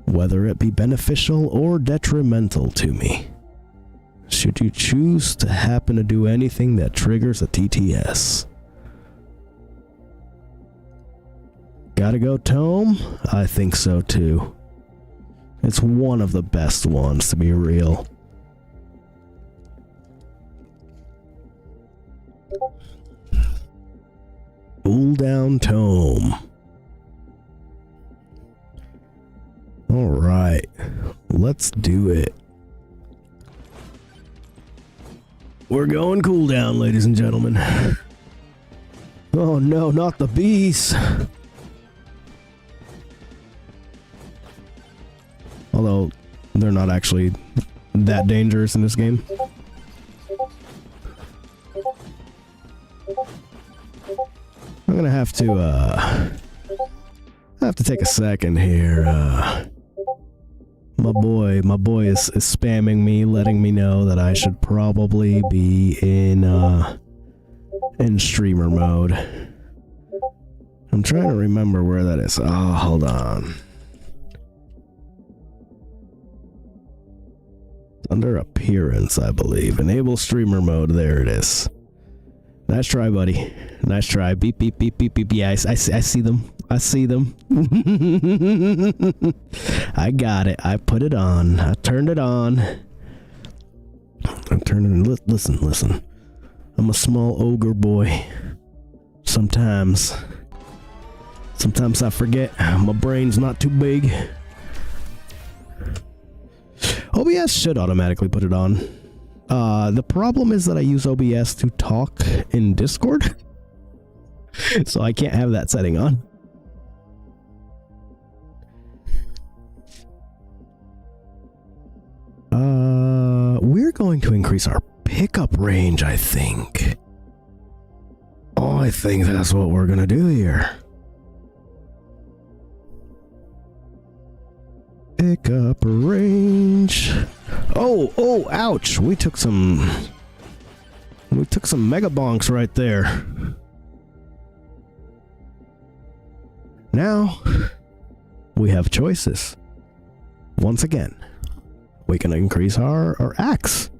Speaker 2: whether it be beneficial or detrimental to me, should you choose to happen to do anything that triggers a TTS. Gotta go tome? I think so too. It's one of the best ones, to be real. Cool down tome. Alright, let's do it. We're going cooldown, ladies and gentlemen. Oh no, not the bees. Although, they're not actually that dangerous in this game. I'm gonna have to take a second here. My boy is spamming me, letting me know that I should probably be in streamer mode. I'm trying to remember where that is. Oh, hold on. Under appearance, I believe. Enable streamer mode. There it is. Nice try, buddy. Nice try. Beep, beep, beep, beep, beep. Yeah, I see them. I see them. I got it. I put it on. I turned it on. I turned it on. Listen. I'm a small ogre boy. Sometimes I forget. My brain's not too big. OBS should automatically put it on. The problem is that I use OBS to talk in Discord. So I can't have that setting on. We're going to increase our pickup range, I think. Oh, I think that's what we're gonna do here. Pickup range. Oh, ouch. We took some MEGABONKs right there. Now, we have choices. Once again, we can increase our axe.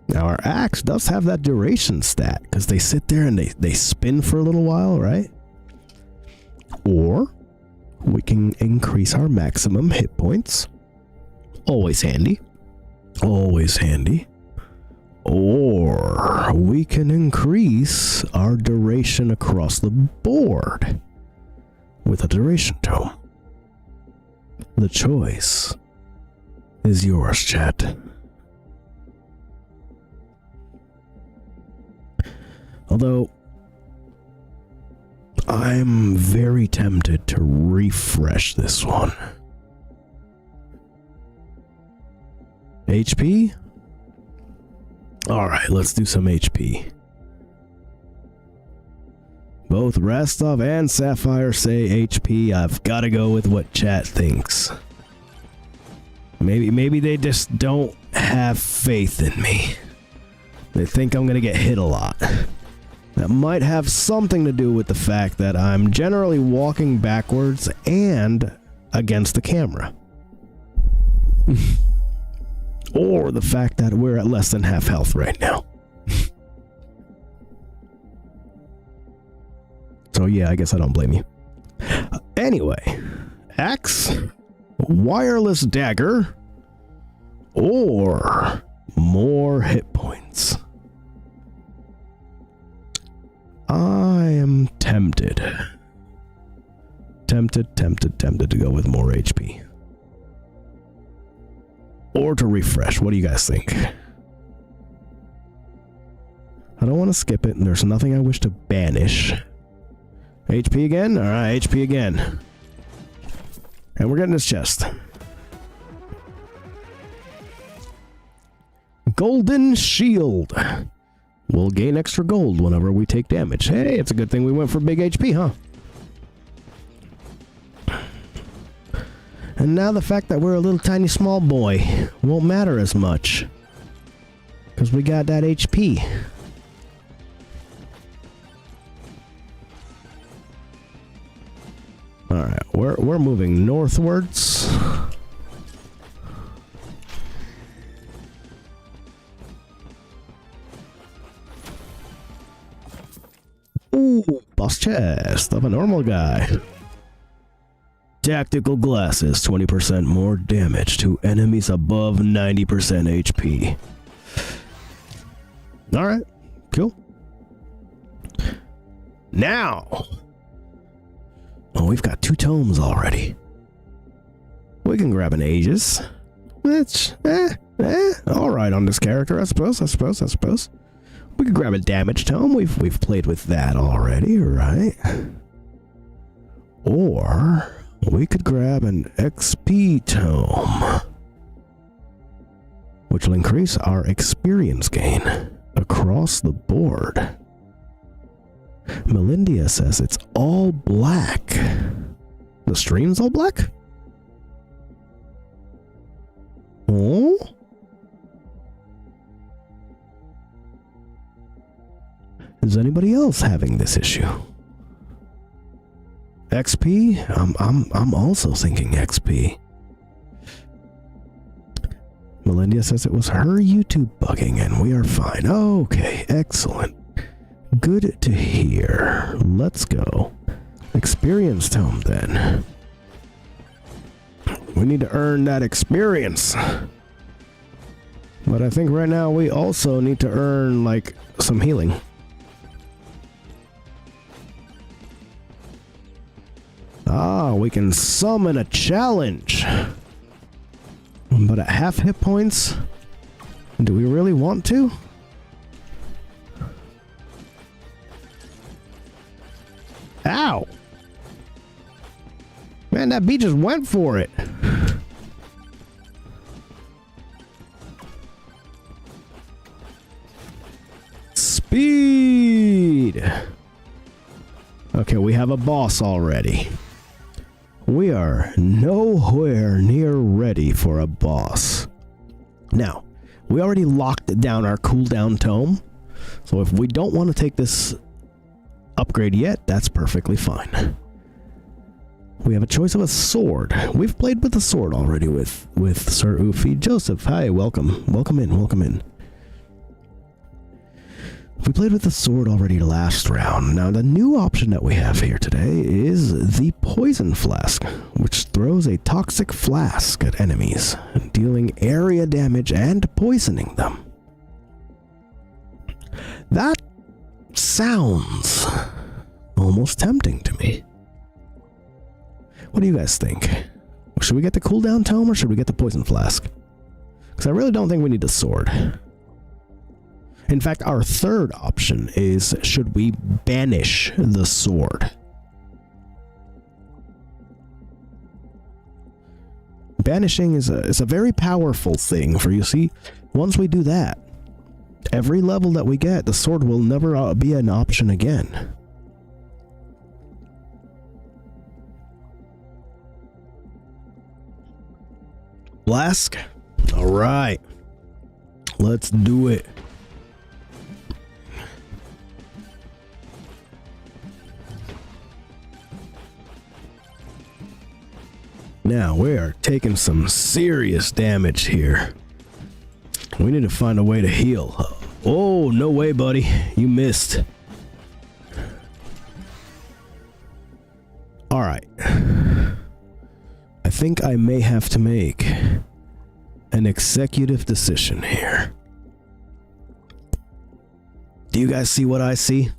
Speaker 2: Now, our axe does have that duration stat, because they sit there and they spin for a little while, right? Or we can increase our maximum hit points. Always handy. Always handy. Or we can increase our duration across the board with a duration tome. The choice is yours, chat. Although, I'm very tempted to refresh this one. HP? Alright, let's do some HP. Both Rastov and Sapphire say HP. I've got to go with what chat thinks. Maybe they just don't have faith in me. They think I'm going to get hit a lot. That might have something to do with the fact that I'm generally walking backwards and against the camera. Or the fact that we're at less than half health right now. So yeah, I guess I don't blame you. Anyway, axe, wireless dagger, or more hit points. I am tempted to go with more HP. Or to refresh. What do you guys think? I don't want to skip it, and there's nothing I wish to banish. HP again? Alright, HP again. And we're getting this chest. Golden shield. We'll gain extra gold whenever we take damage. Hey, it's a good thing we went for big HP, huh? And now the fact that we're a little tiny small boy won't matter as much. Because we got that HP. Alright, we're moving northwards. Ooh, boss chest of a normal guy. Tactical glasses, 20% more damage to enemies above 90% HP. Alright, cool. Now, oh, we've got 2 tomes already. We can grab an Aegis. It's, alright on this character, I suppose. We could grab a damage tome. We've played with that already, right? Or we could grab an XP tome, which will increase our experience gain across the board. Melindia says it's all black. The stream's all black? Oh? Is anybody else having this issue? XP? I'm also thinking XP. Melindia Lydia says it was her YouTube bugging and we are fine. Okay, excellent. Good to hear. Let's go. Experience tome then. We need to earn that experience. But I think right now we also need to earn, like, some healing. Ah, we can summon a challenge. But at half hit points? Do we really want to? Ow! Man, that bee just went for it. Speed! Okay, we have a boss already. We are nowhere near ready for a boss. Now, we already locked down our cooldown tome, so if we don't want to take this upgrade yet, that's perfectly fine. We have a choice of a sword. We've played with the sword already with Sir Ufi. Joseph, hi, welcome. Welcome in, welcome in. We played with the sword already last round. Now, the new option that we have here today is the poison flask, which throws a toxic flask at enemies, dealing area damage and poisoning them. That sounds almost tempting to me. What do you guys think? Should we get the cooldown tome or should we get the poison flask? Because I really don't think we need the sword. In fact, our third option is, should we banish the sword? Banishing is a very powerful thing, for you see, once we do that, every level that we get, the sword will never be an option again. Flask? Alright. Let's do it. Now, we are taking some serious damage here. We need to find a way to heal. Oh, no way, buddy. You missed. Alright. I think I may have to make an executive decision here. Do you guys see what I see?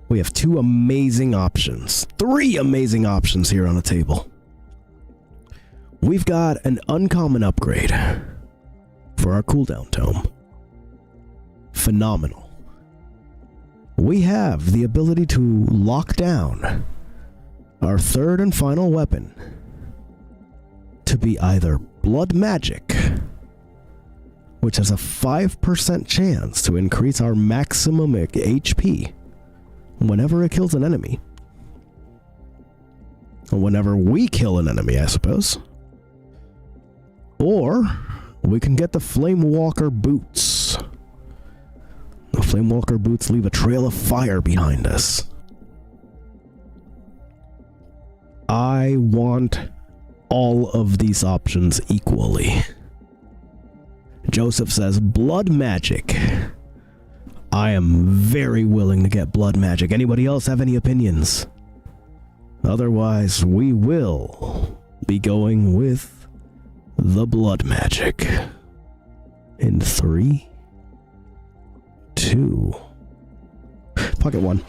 Speaker 2: We have two amazing options. Three amazing options here on the table. We've got an uncommon upgrade for our cooldown tome. Phenomenal. We have the ability to lock down our third and final weapon to be either blood magic, which has a 5% chance to increase our maximum HP whenever it kills an enemy. Or whenever we kill an enemy, I suppose. Or we can get the Flamewalker boots. The Flamewalker boots leave a trail of fire behind us. I want all of these options equally. Joseph says blood magic. I am very willing to get blood magic. Anybody else have any opinions? Otherwise, we will be going with the blood magic. In 3, 2, pocket 1.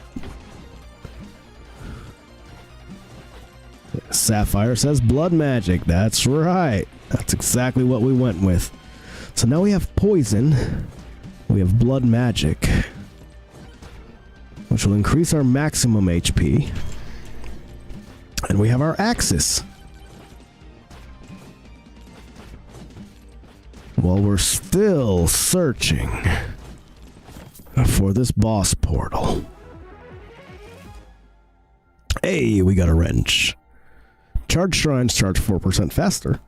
Speaker 2: Sapphire says blood magic. That's right. That's exactly what we went with. So now we have poison. We have blood magic, which will increase our maximum HP. And we have our axis. While we're still searching for this boss portal. Hey, we got a wrench. Charge shrines charge 4% faster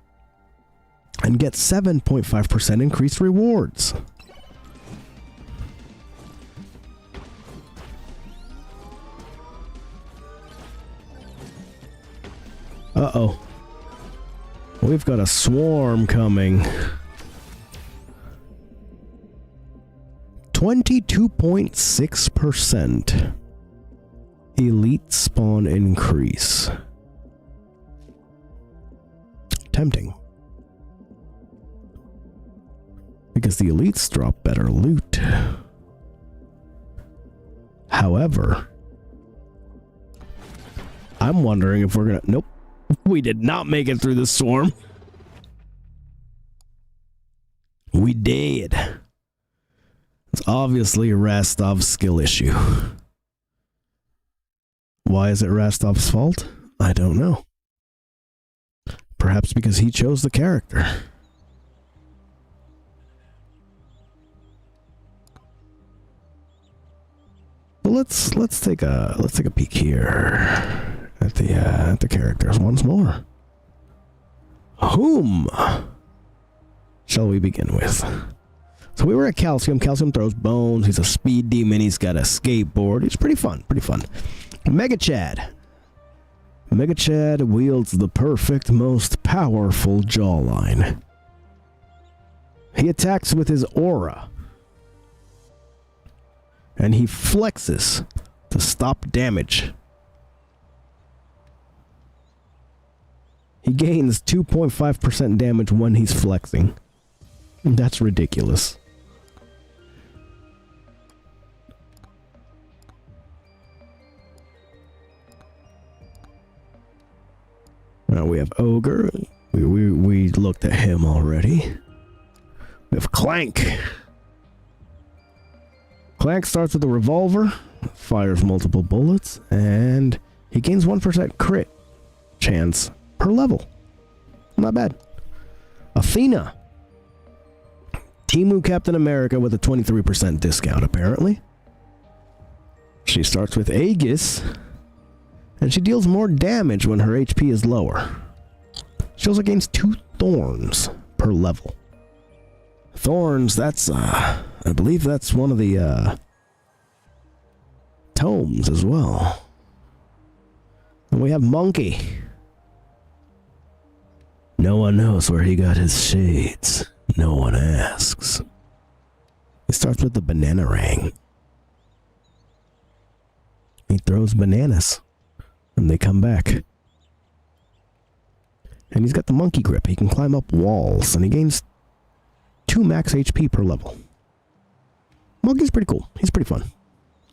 Speaker 2: and get 7.5% increased rewards. Uh-oh. We've got a swarm coming. 22.6% elite spawn increase. Tempting. Because the elites drop better loot. However, I'm wondering if we're gonna... Nope. We did not make it through the swarm. We did. It's obviously a Rastov skill issue. Why is it Rastov's fault? I don't know. Perhaps because he chose the character. Well, let's take a peek here at the characters once more. Whom shall we begin with? So we were at Calcium. Calcium throws bones. He's a speed demon. He's got a skateboard. He's pretty fun. Pretty fun. Mega Chad. Mega Chad wields the perfect, most powerful jawline. He attacks with his aura. And he flexes to stop damage. He gains 2.5% damage when he's flexing. That's ridiculous. Now we have Ogre. We looked at him already. We have Clank. Clank starts with a revolver, fires multiple bullets, and he gains 1% crit chance per level. Not bad. Athena. Temu Captain America with a 23% discount, apparently. She starts with Aegis, and she deals more damage when her HP is lower. She also gains 2 thorns per level. Thorns, that's, I believe that's one of the, tomes as well. And we have Monkey. No one knows where he got his shades. No one asks. He starts with the banana ring. He throws bananas, and they come back. And he's got the monkey grip. He can climb up walls, and he gains 2 max HP per level. Monkey's pretty cool. He's pretty fun.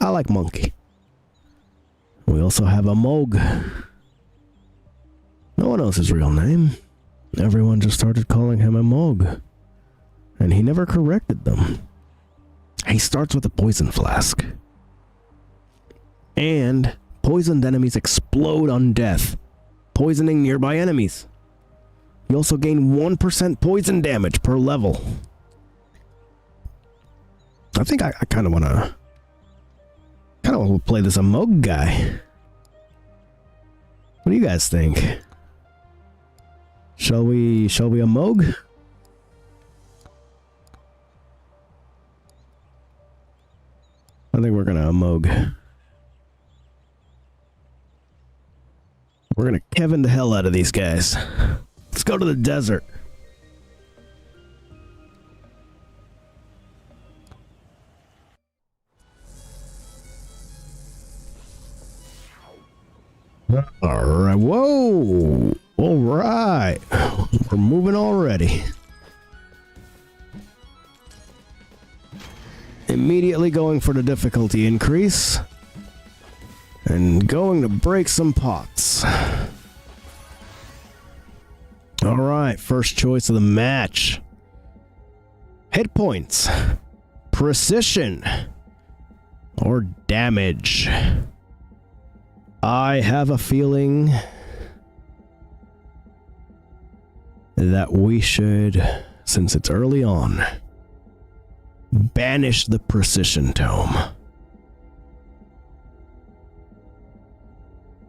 Speaker 2: I like Monkey. We also have a Moog. No one knows his real name. Everyone just started calling him a Moog. And he never corrected them. He starts with a poison flask. And poisoned enemies explode on death, poisoning nearby enemies. You also gain 1% poison damage per level. I think I kind of want to play this Moog guy. What do you guys think? Shall we a Moog? I think we're gonna Moog. We're gonna Kevin the hell out of these guys. Let's go to the desert. Alright, whoa! Alright, we're moving already. Immediately going for the difficulty increase. And going to break some pots. Alright, first choice of the match. Hit points. Precision. Or damage. I have a feeling that we should, since it's early on, banish the precision tome.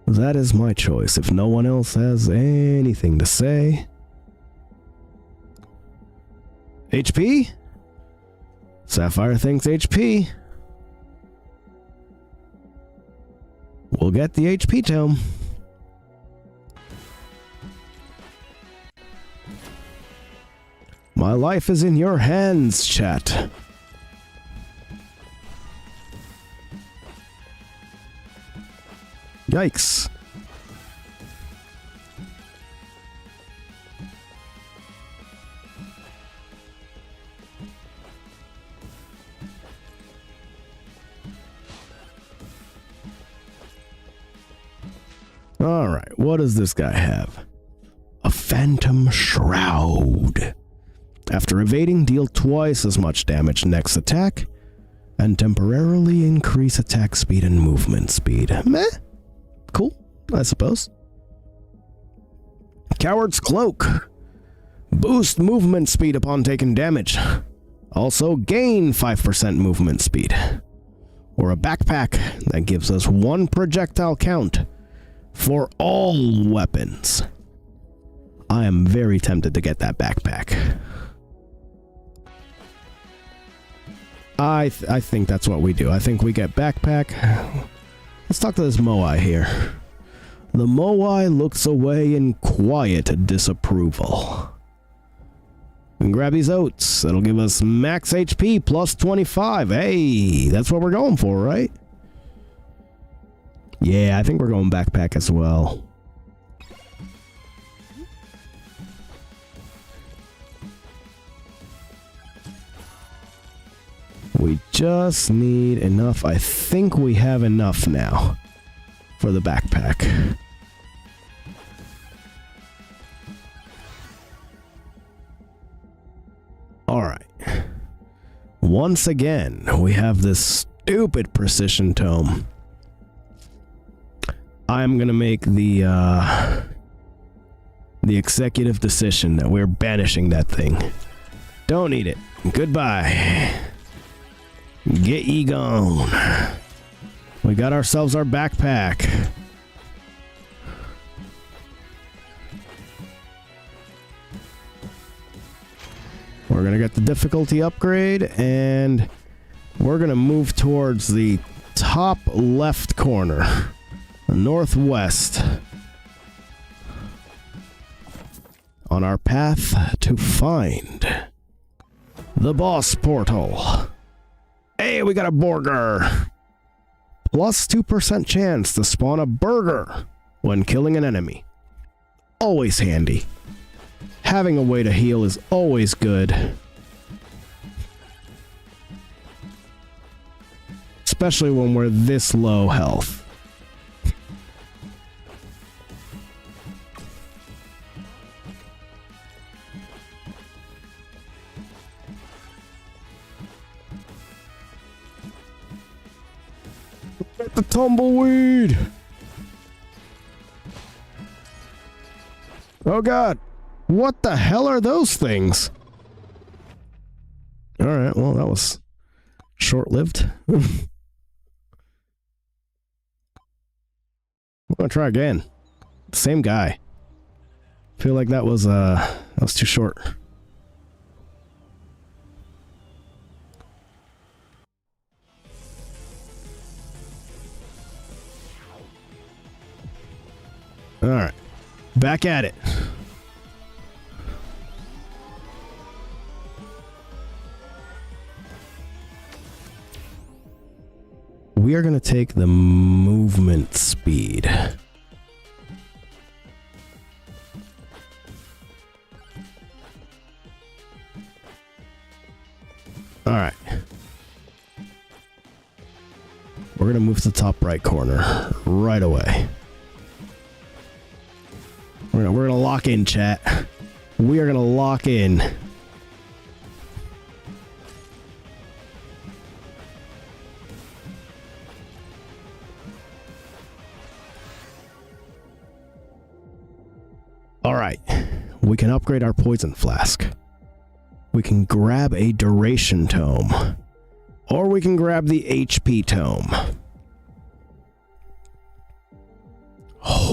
Speaker 2: That is my choice. If no one else has anything to say. HP? Sapphire thinks HP. We'll get the HP tome. My life is in your hands, chat. Yikes. Alright, what does this guy have? A Phantom Shroud. After evading, deal twice as much damage next attack, and temporarily increase attack speed and movement speed. Meh. Cool, I suppose. Coward's Cloak. Boost movement speed upon taking damage. Also gain 5% movement speed. Or a backpack that gives us 1 projectile count for all weapons. I am very tempted to get that backpack. I think that's what we do. I think we get backpack. Let's talk to this Moai here. The Moai looks away in quiet disapproval. We can grab these oats. That'll give us max HP plus 25. Hey, that's what we're going for, right? Yeah, I think we're going backpack as well. We just need enough. I think we have enough now for the backpack. Alright. Once again, we have this stupid precision tome. I'm gonna make the executive decision that we're banishing that thing. Don't need it. Goodbye. Get ye gone. We got ourselves our backpack. We're gonna get the difficulty upgrade, and we're gonna move towards the top left corner, the northwest, on our path to find the boss portal. Hey, we got a burger. Plus 2% chance to spawn a burger when killing an enemy. Always handy. Having a way to heal is always good. Especially when we're this low health. Get the tumbleweed! Oh god! What the hell are those things? Alright, well that was short-lived. I'm gonna try again. Same guy. Feel like that was too short. Alright. Back at it. We are going to take the movement speed. Alright. We're going to move to the top right corner right away. We're gonna lock in, chat. We are gonna lock in. Alright. We can upgrade our poison flask. We can grab a duration tome. Or we can grab the HP tome.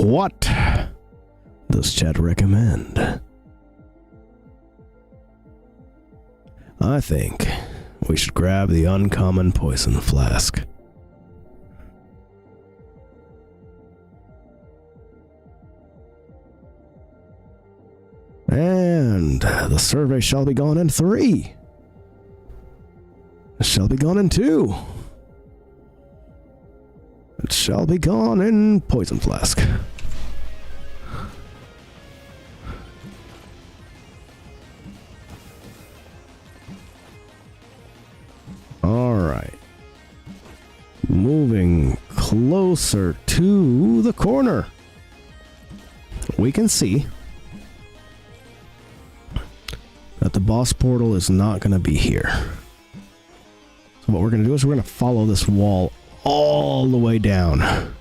Speaker 2: What does chat recommend? I think we should grab the uncommon poison flask. And And the survey shall be gone in 3. It shall be gone in 2. It shall be gone in poison flask. Alright. Moving closer to the corner. We can see that the boss portal is not going to be here. So what we're going to do is we're going to follow this wall all the way down.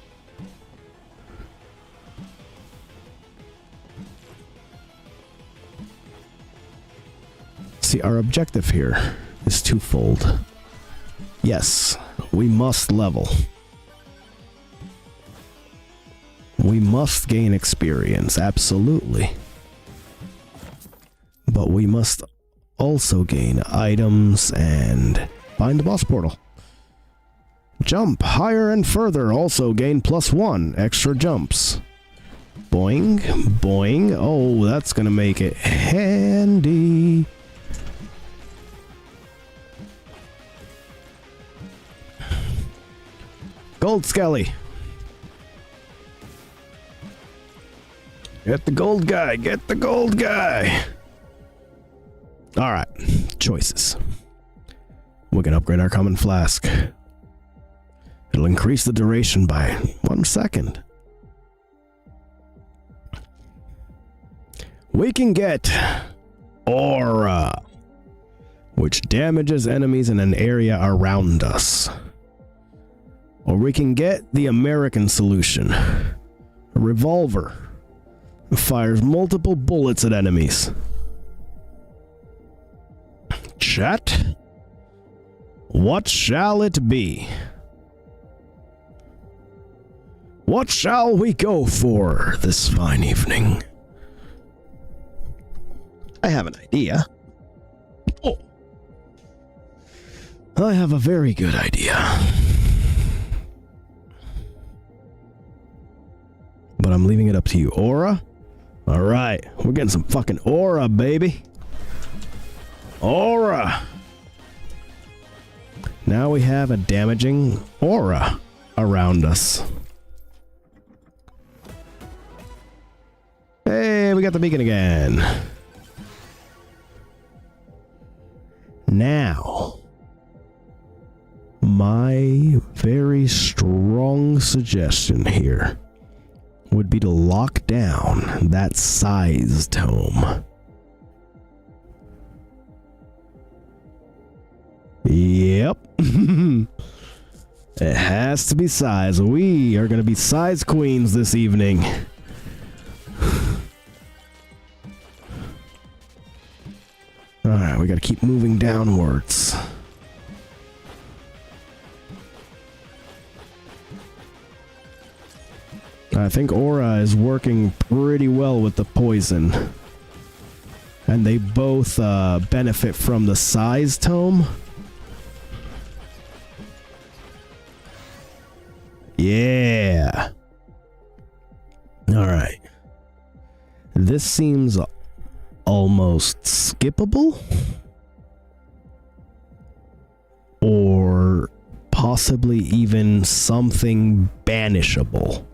Speaker 2: See, our objective here is twofold. Yes, we must level. We must gain experience, absolutely. But we must also gain items and find the boss portal. Jump higher and further, also gain +1 extra jumps. Boing, boing. Oh, that's gonna make it handy. Gold Skelly. Get the gold guy, get the gold guy. Alright, choices. We can upgrade our common flask. It'll increase the duration by 1 second. We can get Aura, which damages enemies in an area around us. Or we can get the American solution, a revolver. It fires multiple bullets at enemies. Chat? What shall it be? What shall we go for this fine evening? I have an idea. Oh. I have a very good idea. But I'm leaving it up to you. Aura? Alright, we're getting some fucking aura, baby. Aura! Now we have a damaging aura around us. Hey, we got the beacon again. Now, my very strong suggestion here would be to lock down that size tome. Yep. It has to be size. We are going to be size queens this evening. Alright, we got to keep moving downwards. I think Aura is working pretty well with the poison. And they both benefit from the size tome. Yeah. Alright. This seems almost skippable. Or possibly even something banishable.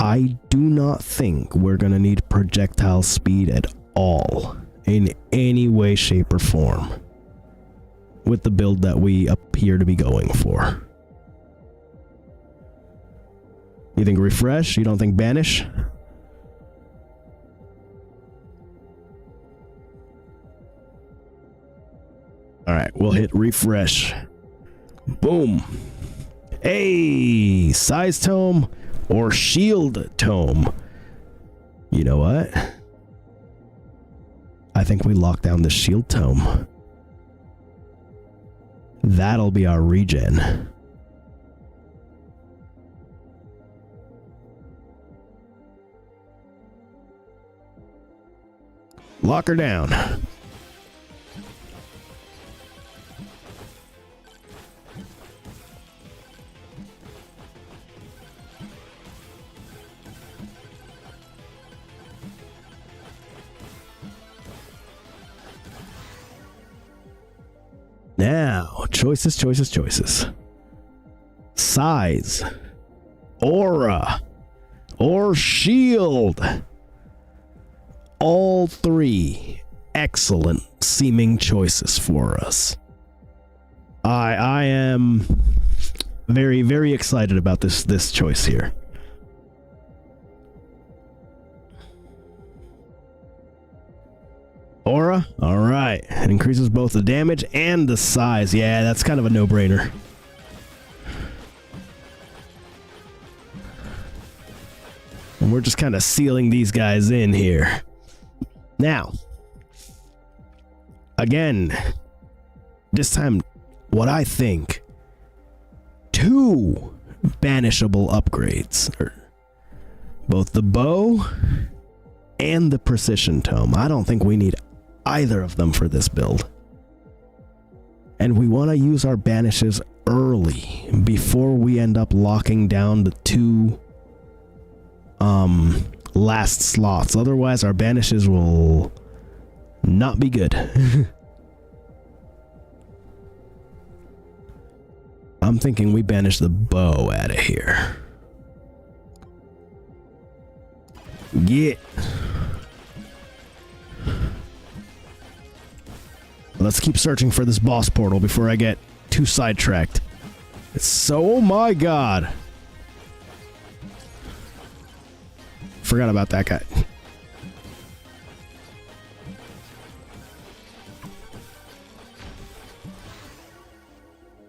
Speaker 2: I do not think we're going to need projectile speed at all, in any way, shape, or form, with the build that we appear to be going for. You think refresh? You don't think banish? Alright, we'll hit refresh. Boom. Hey, size tome or shield tome. You know what? I think we lock down the shield tome. That'll be our regen. Lock her down. Now, choices, choices, choices. Size, aura, or shield. All three excellent seeming choices for us. I am very, very excited about this choice here. Aura? Alright. It increases both the damage and the size. Yeah, that's kind of a no-brainer. And we're just kind of sealing these guys in here. Now, again, this time, what I think, 2 banishable upgrades. Both the bow and the precision tome. I don't think we need either of them for this build. And we want to use our banishes early before we end up locking down the 2 last slots. Otherwise our banishes will not be good. I'm thinking we banish the bow out of here. Yeah. Let's keep searching for this boss portal before I get too sidetracked. It's so... oh my god. Forgot about that guy.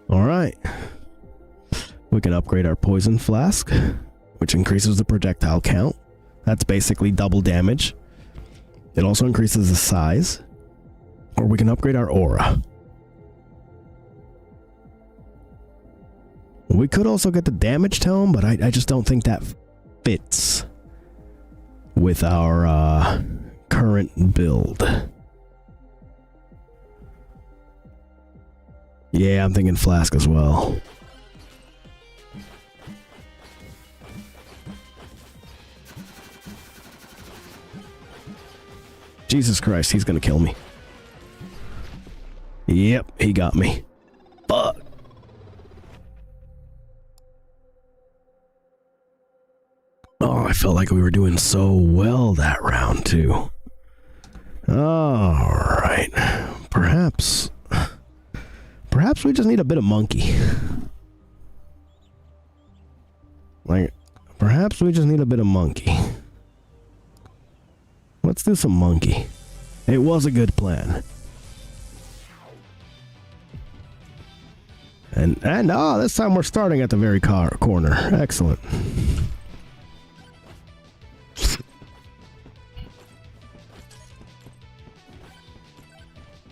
Speaker 2: Alright. We can upgrade our poison flask, which increases the projectile count. That's basically double damage. It also increases the size. Or we can upgrade our aura. We could also get the damage tome, but I just don't think that fits with our current build. Yeah, I'm thinking flask as well. Jesus Christ, he's gonna kill me. Yep, he got me. Fuck. Oh, I felt like we were doing so well that round, too. Alright. Perhaps we just need a bit of monkey. Like, perhaps we just need a bit of monkey. Let's do some monkey. It was a good plan. And this time we're starting at the very corner. Excellent.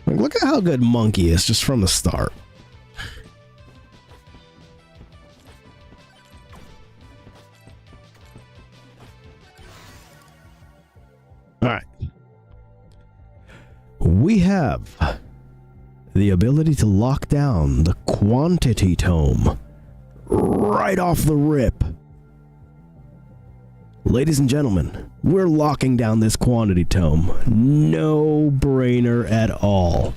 Speaker 2: Like, look at how good monkey is just from the start. Alright. We have the ability to lock down the quantity tome right off the rip. Ladies and gentlemen, we're locking down this quantity tome. No brainer at all.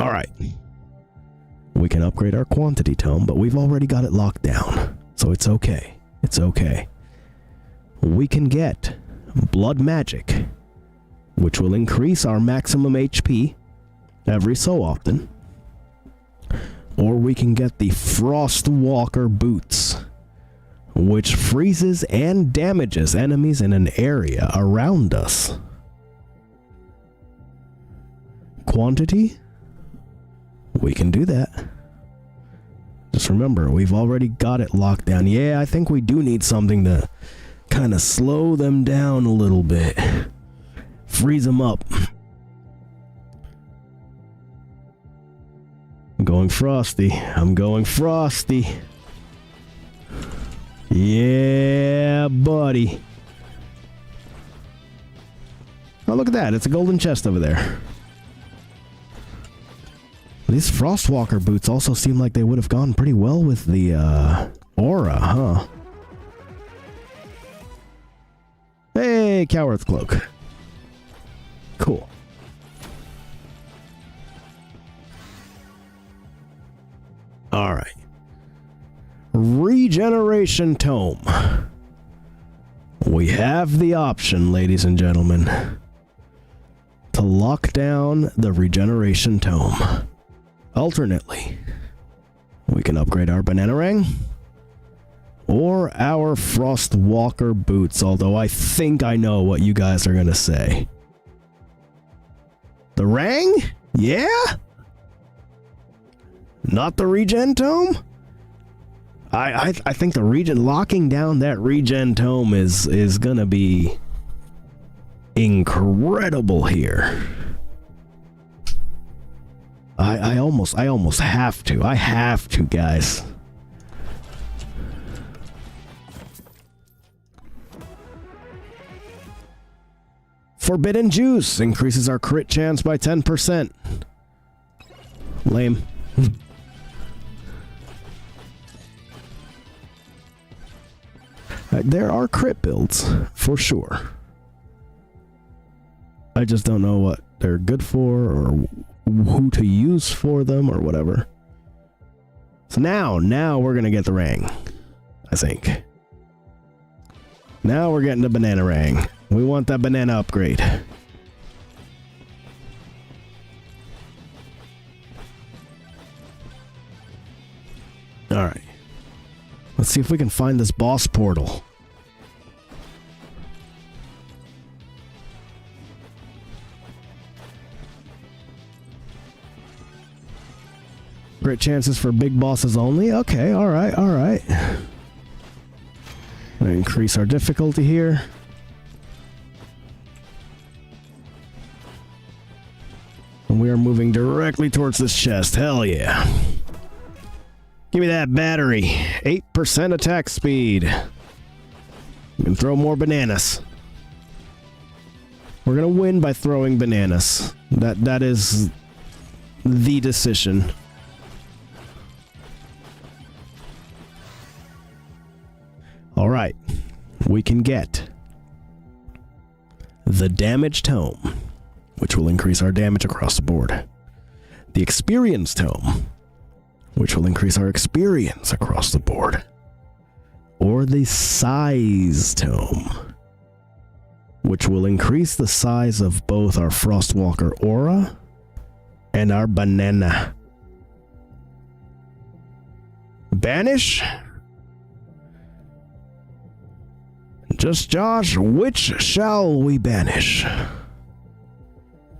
Speaker 2: All right. We can upgrade our quantity tome, but we've already got it locked down. So it's okay. It's okay. We can get blood magic, which will increase our maximum HP every so often. Or we can get the Frostwalker boots, which freezes and damages enemies in an area around us. Quantity? We can do that. Just remember, we've already got it locked down. Yeah, I think we do need something to kind of slow them down a little bit. Freeze them up. I'm going frosty. I'm going frosty. Yeah, buddy. Oh, look at that. It's a golden chest over there. These Frostwalker boots also seem like they would have gone pretty well with the aura, huh? Hey, Coward's Cloak. Cool. Alright. Regeneration Tome. We have the option, ladies and gentlemen, to lock down the Regeneration Tome. Alternately, we can upgrade our Bananarang or our Frostwalker boots, although I think I know what you guys are going to say. The Rang? Yeah? Not the Regen Tome? I think the locking down that Regen Tome is gonna be incredible here. I almost have to. I have to, guys. Forbidden Juice increases our crit chance by 10%. Lame. There are crit builds, for sure. I just don't know what they're good for, or who to use for them, or whatever. So now we're gonna get the Rang, I think. Now we're getting the Bananarang. We want that banana upgrade. Alright. Let's see if we can find this boss portal. Crit chances for big bosses only? Okay, alright, alright. Increase our difficulty here. And we are moving directly towards this chest. Hell yeah. Give me that battery. 8% attack speed. You can throw more bananas. We're gonna win by throwing bananas. That is the decision. Alright. We can get the Damage Tome, which will increase our damage across the board. The Experience Tome, which will increase our experience across the board. Or the Size Tome, which will increase the size of both our Frostwalker aura and our banana. Banish? Just Josh, which shall we banish?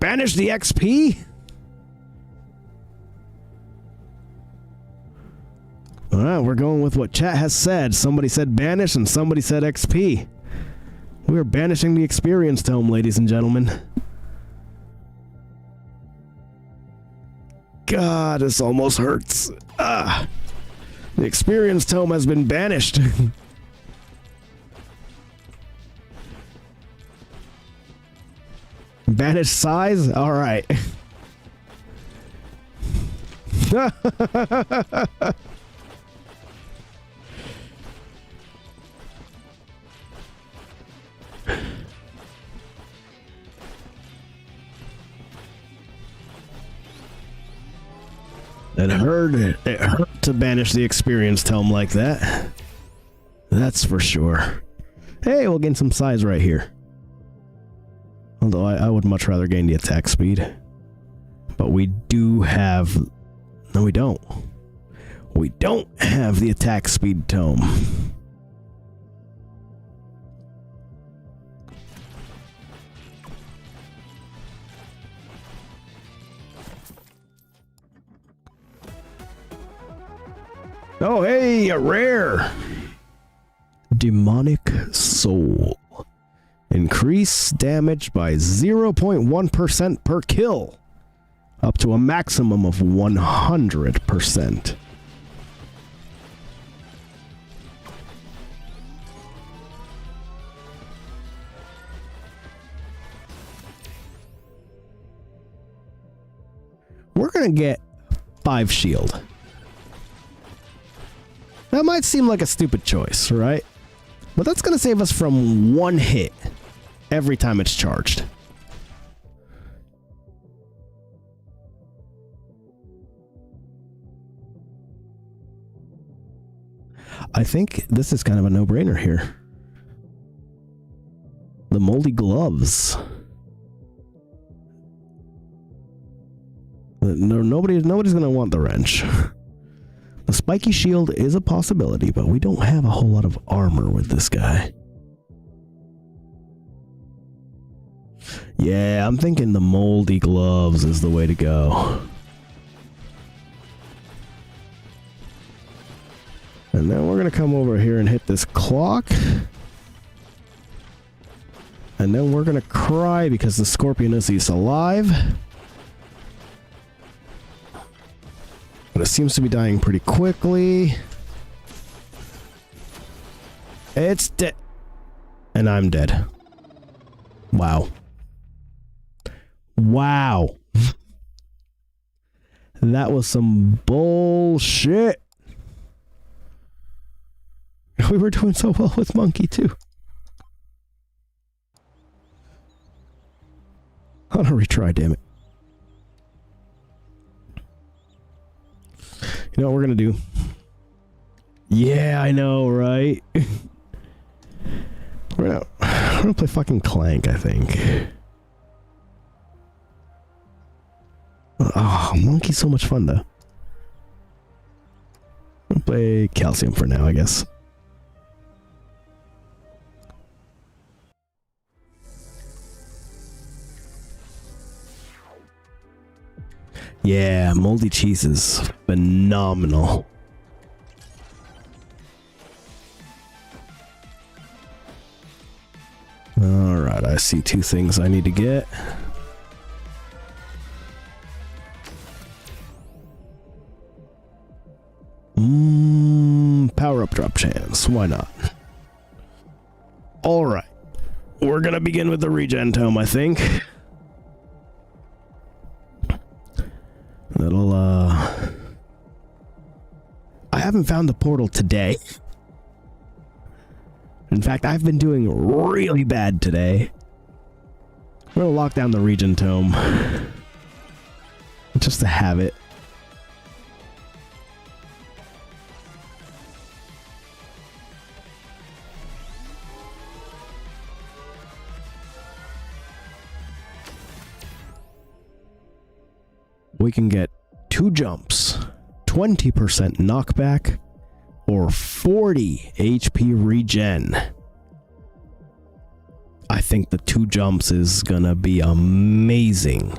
Speaker 2: Banish the XP? Alright, we're going with what chat has said. Somebody said banish and somebody said XP. We are banishing the Experience Tome, ladies and gentlemen. God, this almost hurts. Ah! The Experience Tome has been banished. Banish size? Alright. It hurt to banish the Experience Tome like that. That's for sure. Hey, we'll gain some size right here. Although I would much rather gain the attack speed. But we do have... No, we don't. We don't have the attack speed tome. Oh, hey, a rare! Demonic Soul. Increase damage by 0.1% per kill, up to a maximum of 100%. We're gonna get 5 shield. That might seem like a stupid choice, right? But that's going to save us from 1 hit every time it's charged. I think this is kind of a no-brainer here. The moldy gloves. No, nobody's going to want the wrench. The spiky shield is a possibility, but we don't have a whole lot of armor with this guy. Yeah, I'm thinking the moldy gloves is the way to go. And then we're going to come over here and hit this clock. And then we're going to cry because the scorpion is alive. But it seems to be dying pretty quickly. It's dead. And I'm dead. Wow. Wow. That was some bullshit. We were doing so well with Monkey, too. On a retry, damn it. You know what we're gonna do? Yeah, I know, right? we're gonna play fucking Clank, I think. Oh, Monkey's so much fun, though. I'm gonna play Calcium for now, I guess. Yeah, moldy cheese is phenomenal. Alright, I see 2 things I need to get. Power up drop chance, why not? Alright, we're gonna begin with the regen tome, I think. That'll, I haven't found the portal today. In fact, I've been doing really bad today. We're gonna lock down the regen tome. Just to have it. We can get 2 jumps, 20% knockback, or 40 HP regen. I think the 2 jumps is gonna be amazing.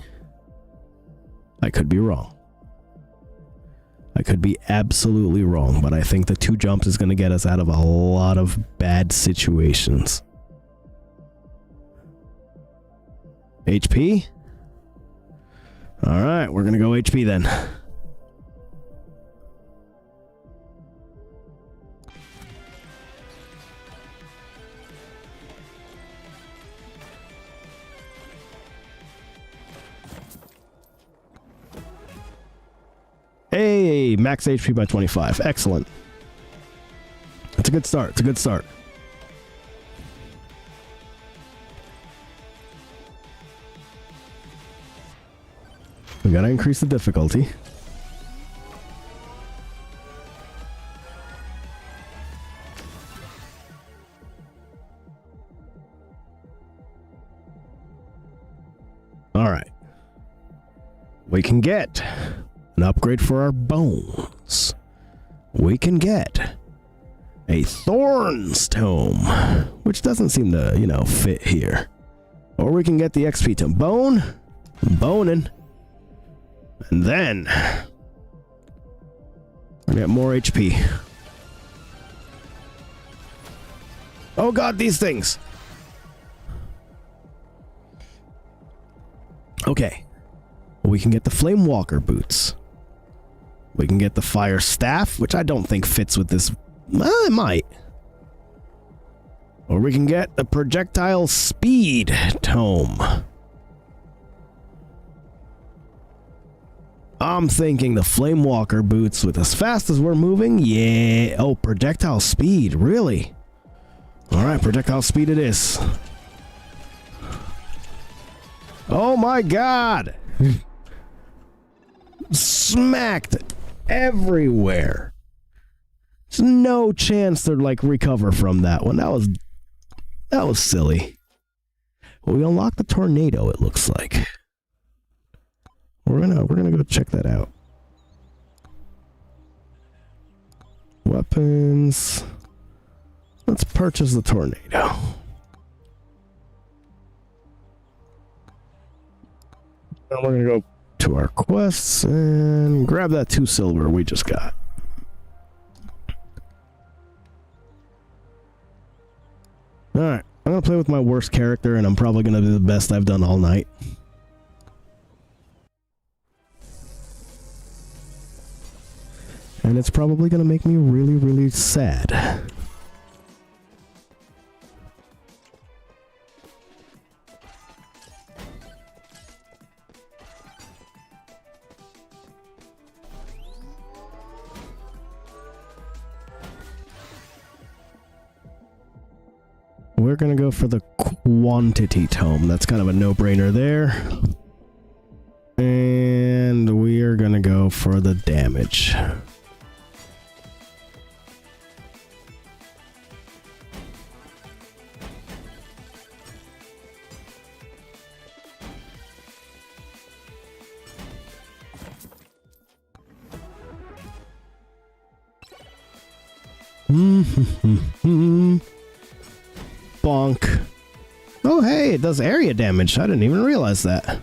Speaker 2: I could be wrong. I could be absolutely wrong, but I think the 2 jumps is gonna get us out of a lot of bad situations. HP? Alright, we're gonna go HP then. Hey, max HP by 25. Excellent. It's a good start. It's a good start. We gotta increase the difficulty. Alright. We can get an upgrade for our bones. We can get a Thorns Tome, which doesn't seem to, fit here. Or we can get the XP Tome. Boning. And then we get more HP. Oh god, these things. Okay. We can get the Flame Walker boots. We can get the Fire Staff, which I don't think fits with this. It might. Or we can get the Projectile Speed Tome. I'm thinking the Flamewalker boots with as fast as we're moving. Yeah. Oh, projectile speed. Really? Alright, projectile speed it is. Oh my god! Smacked everywhere. There's no chance to like recover from that one. That was silly. Well, we unlocked the tornado, it looks like. We're gonna go check that out. Weapons. Let's purchase the tornado. And we're gonna go to our quests and grab that 2 silver we just got. Alright, I'm gonna play with my worst character and I'm probably gonna do the best I've done all night. And it's probably gonna make me really, really sad. We're gonna go for the quantity tome. That's kind of a no-brainer there. And we are gonna go for the damage. Bonk. Oh, hey, it does area damage. I didn't even realize that.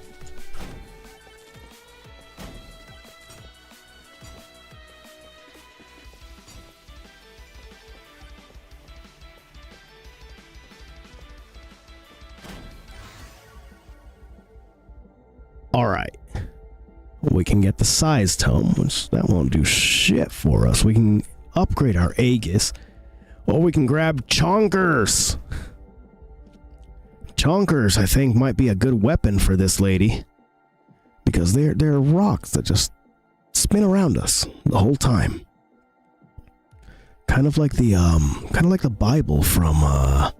Speaker 2: All right. We can get the size tome, which that won't do shit for us. We can upgrade our Aegis. Or we can grab Chonkers. Chonkers, I think, might be a good weapon for this lady. Because they're rocks that just spin around us the whole time. Kind of like the Bible from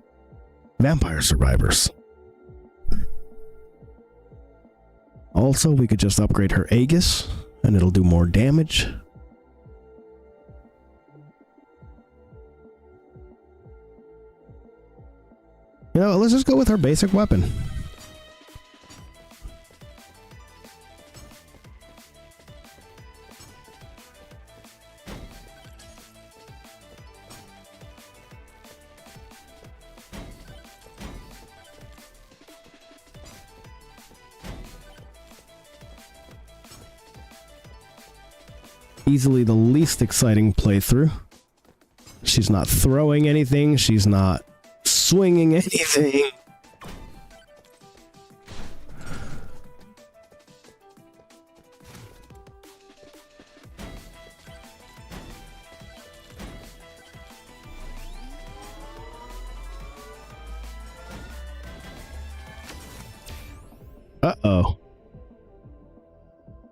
Speaker 2: Vampire Survivors. Also, we could just upgrade her Aegis, and it'll do more damage. You know, let's just go with her basic weapon. Easily the least exciting playthrough. She's not throwing anything. She's not swinging anything. Uh-oh.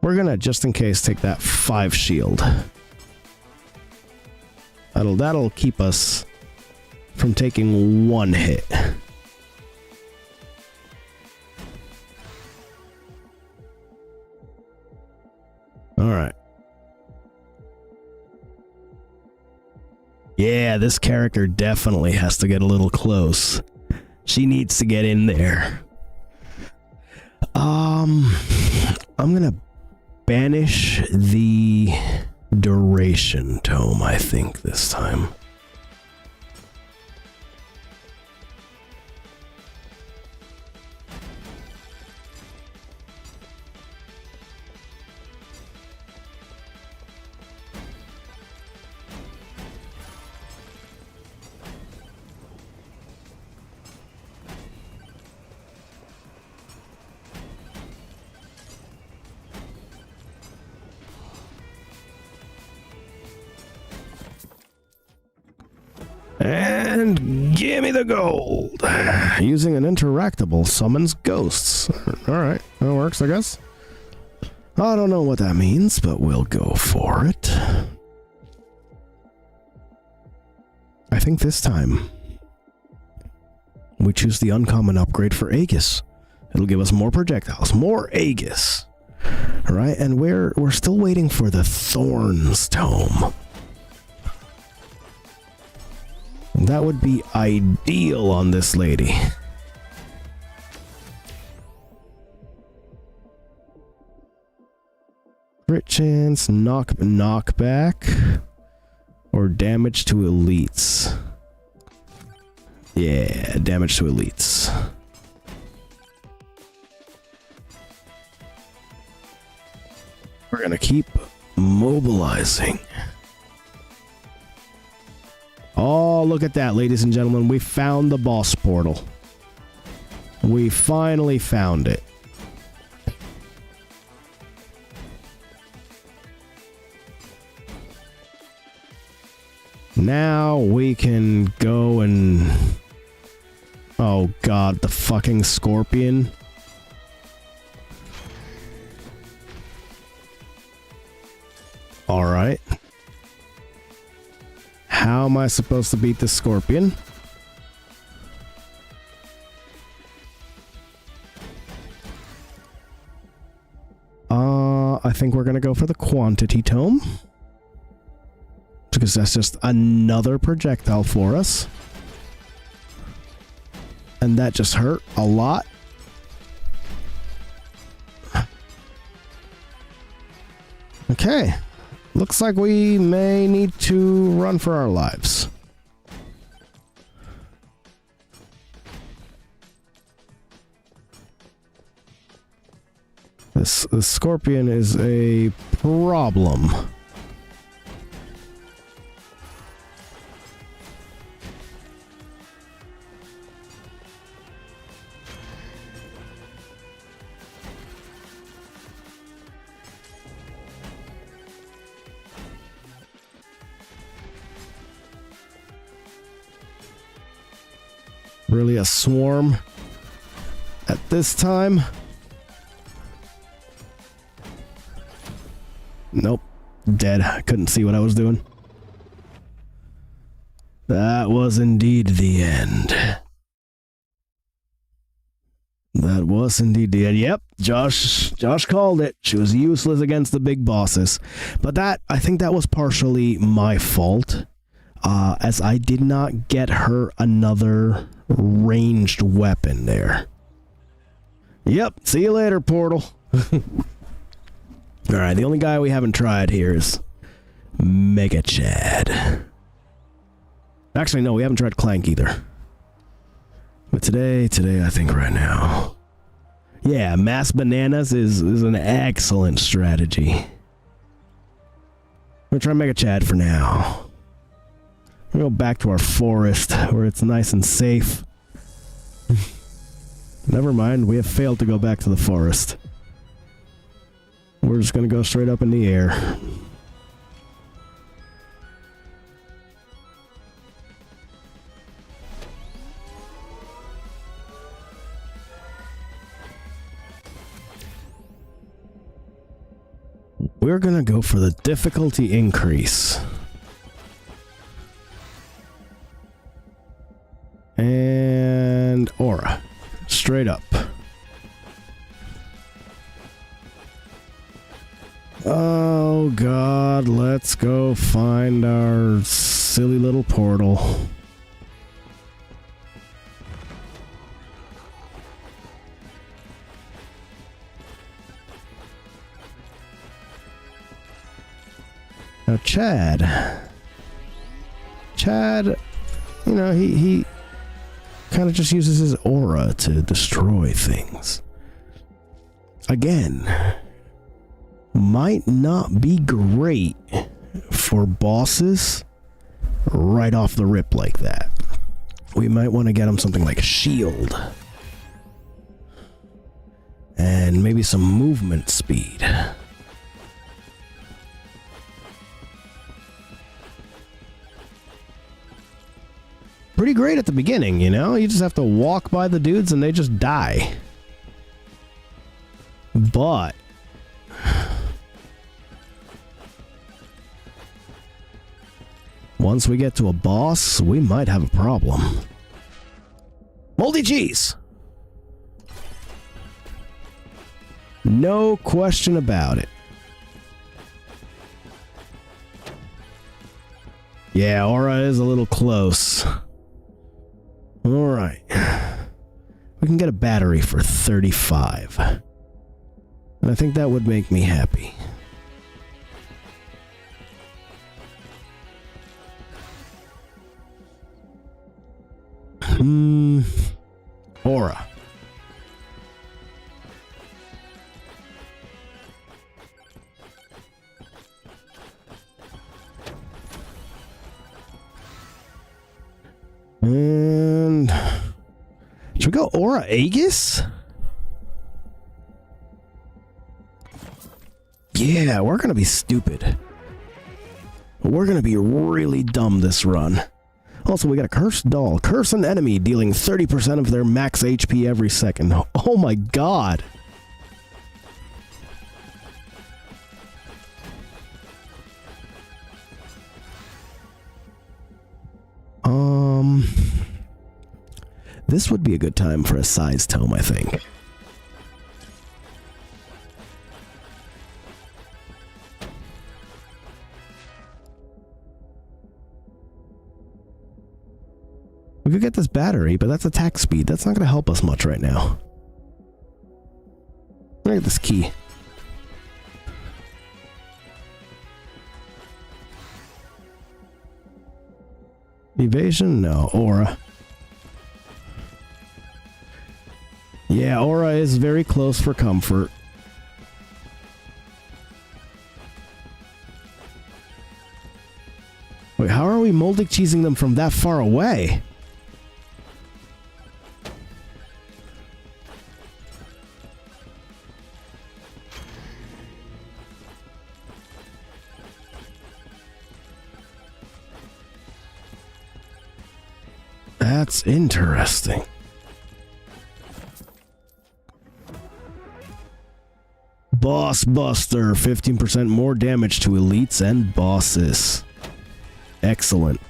Speaker 2: We're gonna, just in case, take that 5 shield. That'll keep us from taking 1 hit. Alright. Yeah, this character definitely has to get a little close. She needs to get in there. I'm gonna banish the duration tome, I think, this time. And gimme the gold. Using an interactable summons ghosts. Alright, that works, I guess. I don't know what that means, but we'll go for it. I think this time we choose the uncommon upgrade for Aegis. It'll give us more projectiles, more Aegis. Alright, and we're still waiting for the Thorns Tome. That would be ideal on this lady. Crit chance, knockback, or damage to elites. Yeah, damage to elites. We're gonna keep mobilizing. Oh, look at that, ladies and gentlemen. We found the boss portal. We finally found it. Now we can go and... Oh god, the fucking scorpion. Alright. How am I supposed to beat the scorpion? I think we're gonna go for the quantity tome. Because that's just another projectile for us. And that just hurt a lot. Okay. Looks like we may need to run for our lives. This scorpion is a problem. Really a swarm at this time? Nope. Dead. I couldn't see what I was doing. That was indeed the end. That was indeed the end. Yep. Josh called it. She was useless against the big bosses. But I think that was partially my fault. As I did not get her another ranged weapon there. Yep, see you later, Portal. Alright, the only guy we haven't tried here is Mega Chad. Actually, no, we haven't tried Clank either. But today, I think right now. Yeah, mass bananas is an excellent strategy. I'm gonna try Mega Chad for now. We'll go back to our forest, where it's nice and safe. Never mind, we have failed to go back to the forest. We're just gonna go straight up in the air. We're gonna go for the difficulty increase. And aura. Straight up. Oh god, let's go find our silly little portal. Now Chad, you know, he kind of just uses his aura to destroy things. Again, might not be great for bosses right off the rip like that. We might want to get him something like a shield. And maybe some movement speed. Pretty great at the beginning, you know? You just have to walk by the dudes and they just die. But Once we get to a boss, we might have a problem. Moldy cheese! No question about it. Yeah, Aura is a little close. Alright. We can get a battery for 35. And I think that would make me happy. Aura. And should we go Aura Aegis? Yeah, we're gonna be stupid. We're gonna be really dumb this run. Also, we got a cursed doll. Curse an enemy, dealing 30% of their max HP every second. Oh my god. This would be a good time for a size tome, I think. We could get this battery, but that's attack speed. That's not going to help us much right now. Look at this key. Evasion? No. Aura. Yeah, Aura is very close for comfort. Wait, how are we moldy cheesing them from that far away? That's interesting. Boss Buster, 15% more damage to elites and bosses. Excellent.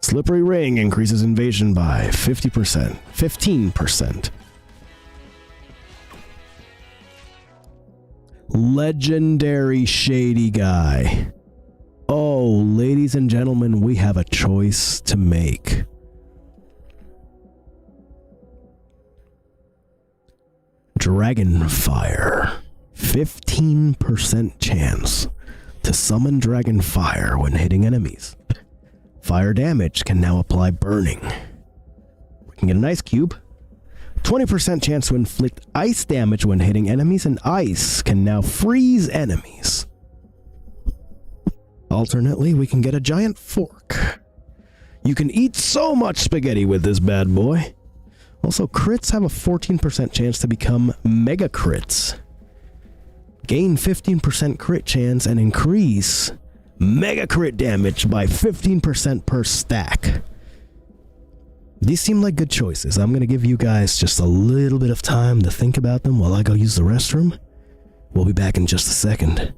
Speaker 2: Slippery Ring increases invasion by 50%. 15%. Legendary Shady Guy. Oh, ladies and gentlemen, we have a choice to make. Dragonfire. 15% chance to summon Dragonfire when hitting enemies. Fire damage can now apply burning. We can get an ice cube. 20% chance to inflict ice damage when hitting enemies, and ice can now freeze enemies. Alternately, we can get a giant fork. You can eat so much spaghetti with this bad boy. Also, crits have a 14% chance to become mega crits. Gain 15% crit chance and increase mega crit damage by 15% per stack. These seem like good choices. I'm going to give you guys just a little bit of time to think about them while I go use the restroom. We'll be back in just a second.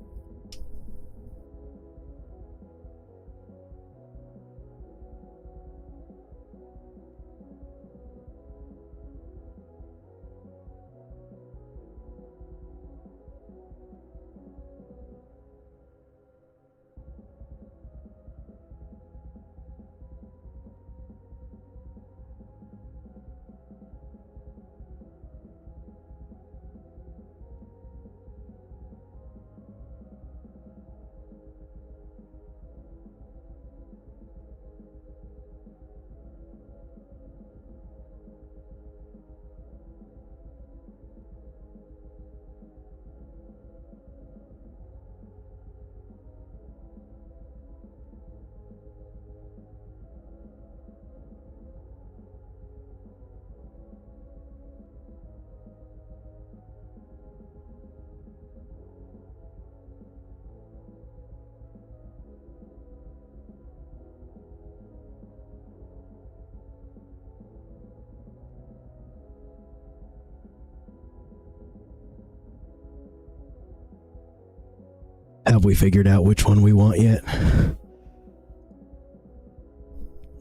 Speaker 2: Have we figured out which one we want yet?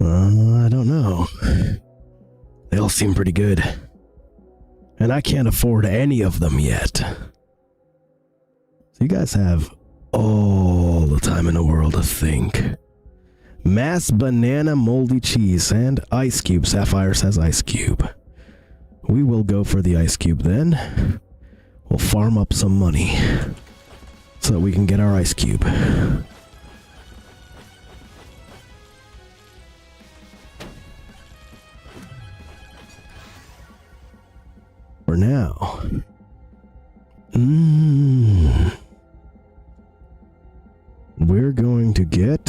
Speaker 2: I don't know. They all seem pretty good. And I can't afford any of them yet. So you guys have all the time in the world to think. Mass banana moldy cheese and ice cube. Sapphire says ice cube. We will go for the ice cube then. We'll farm up some money so that we can get our ice cube. For now. We're going to get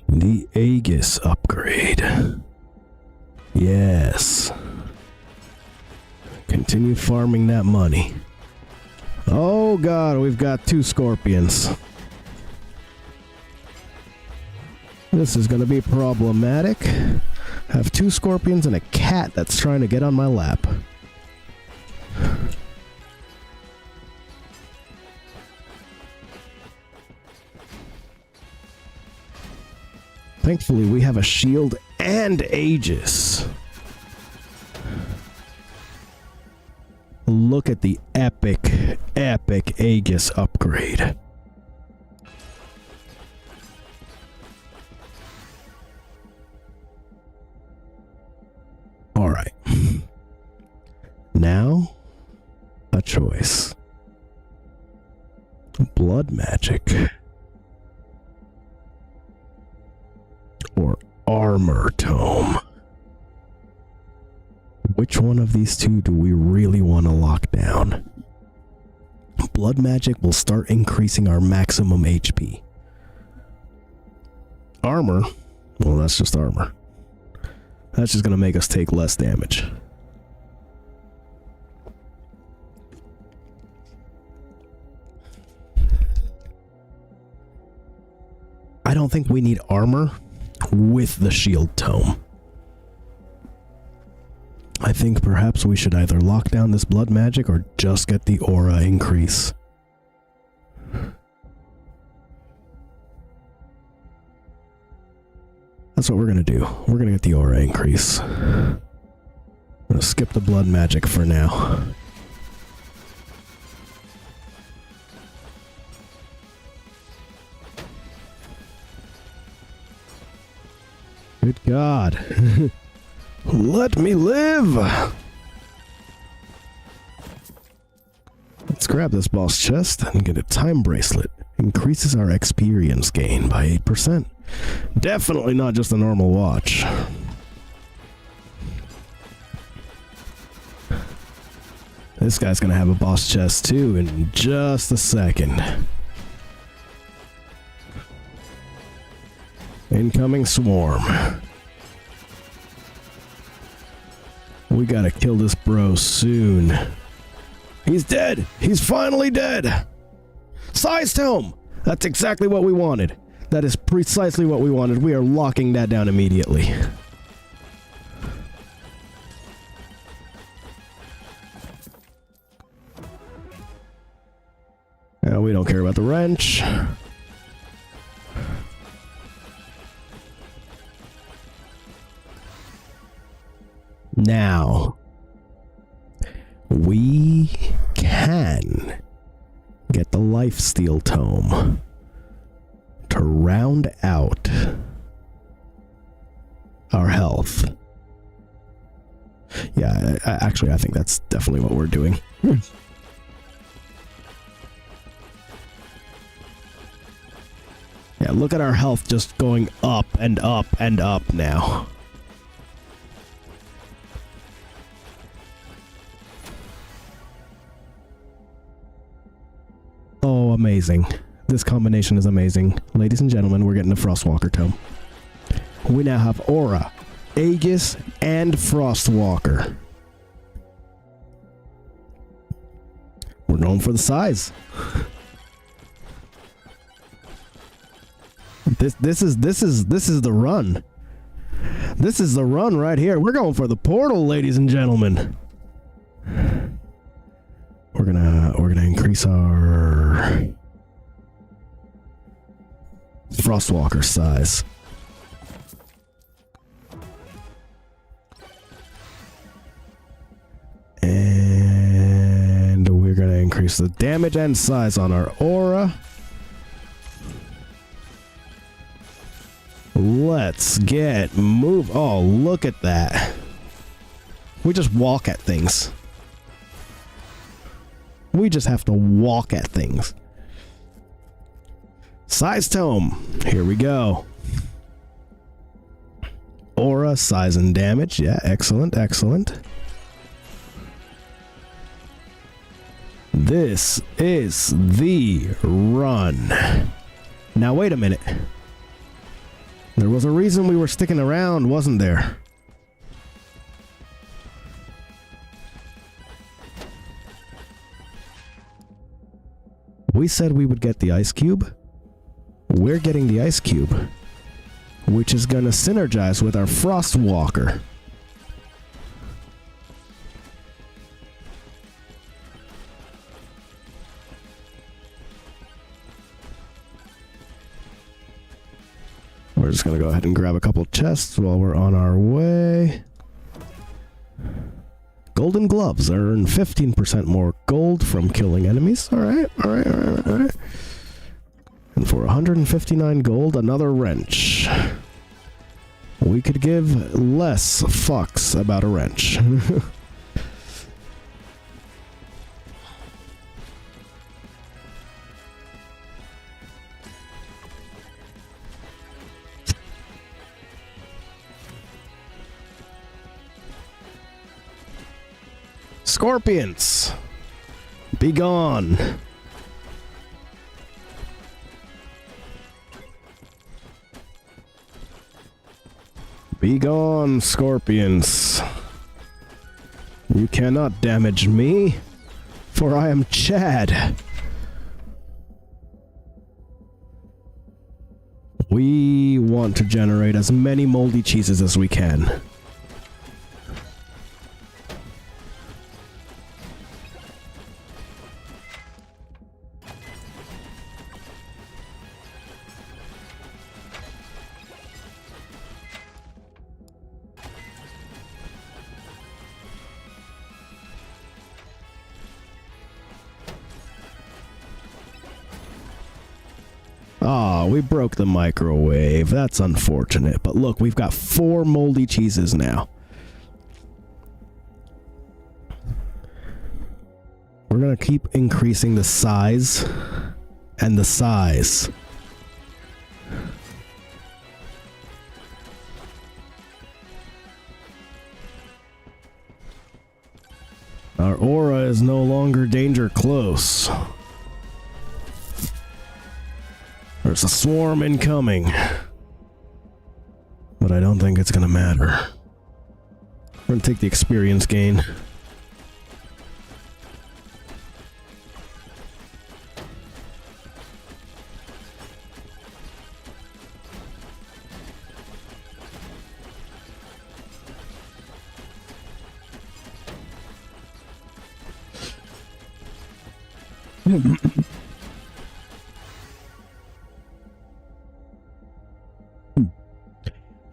Speaker 2: the Aegis upgrade. Yes. Continue farming that money. Oh god, we've got 2 scorpions. This is gonna be problematic. I have 2 scorpions and a cat that's trying to get on my lap. Thankfully, we have a shield and Aegis. Look at the epic Aegis upgrade. Alright. Now, a choice. Blood magic. Or armor tome. Which one of these two do we really want to lock down? Blood magic will start increasing our maximum HP. Armor, well, that's just armor. That's just going to make us take less damage. I don't think we need armor with the shield tome. I think perhaps we should either lock down this blood magic or just get the aura increase. That's what we're gonna do. We're gonna get the aura increase. I'm gonna skip the blood magic for now. Good God. Let me live! Let's grab this boss chest and get a time bracelet. Increases our experience gain by 8%. Definitely not just a normal watch. This guy's gonna have a boss chest too in just a second. Incoming swarm. We gotta kill this bro soon. He's dead! He's finally dead! Size tome! That's exactly what we wanted. That is precisely what we wanted. We are locking that down immediately. Now we don't care about the wrench. Now, we can get the lifesteal tome to round out our health. Yeah, actually, I think that's definitely what we're doing. Yeah, look at our health just going up and up and up now. Oh, amazing. This combination is amazing. Ladies and gentlemen, we're getting the Frostwalker tome. We now have Aura, Aegis, and Frostwalker. We're going for the size. This is the run. This is the run right here. We're going for the portal, ladies and gentlemen. We're gonna increase increase our Frostwalker size. And we're going to increase the damage and size on our aura. Let's get move. Oh, look at that. We just walk at things. We just have to walk at things. Size tome. Here we go. Aura, size, and damage. Yeah, excellent, excellent. This is the run. Now, wait a minute. There was a reason we were sticking around, wasn't there? We said we would get the ice cube. We're getting the ice cube, which is going to synergize with our Frostwalker. We're just going to go ahead and grab a couple chests while we're on our way. Golden gloves earn 15% more gold from killing enemies. Alright, alright, alright, alright. And for 159 gold, another wrench. We could give less fucks about a wrench. Scorpions, be gone. Be gone, scorpions. You cannot damage me, for I am Chad. We want to generate as many moldy cheeses as we can. Aw, we broke the microwave. That's unfortunate. But look, we've got 4 moldy cheeses now. We're gonna keep increasing the size and the size. Our aura is no longer danger close. There's a swarm incoming. But I don't think it's gonna matter. We're gonna take the experience gain.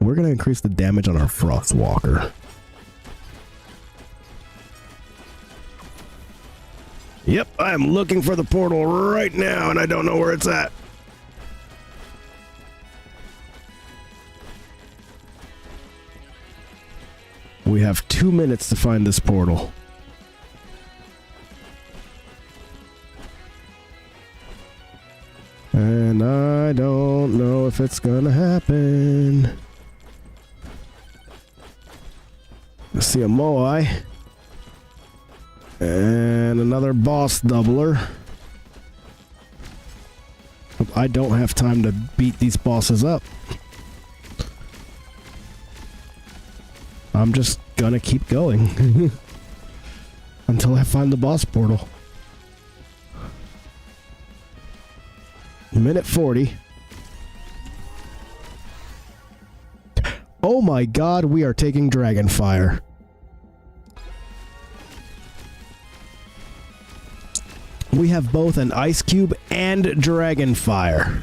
Speaker 2: We're going to increase the damage on our Frostwalker. Yep, I'm looking for the portal right now, and I don't know where it's at. We have 2 minutes to find this portal. And I don't know if it's gonna happen. I see a Moai. And another boss doubler. I don't have time to beat these bosses up. I'm just gonna keep going. Until I find the boss portal. Minute 40. Oh my god, we are taking dragon fire. We have both an Ice Cube and Dragon Fire.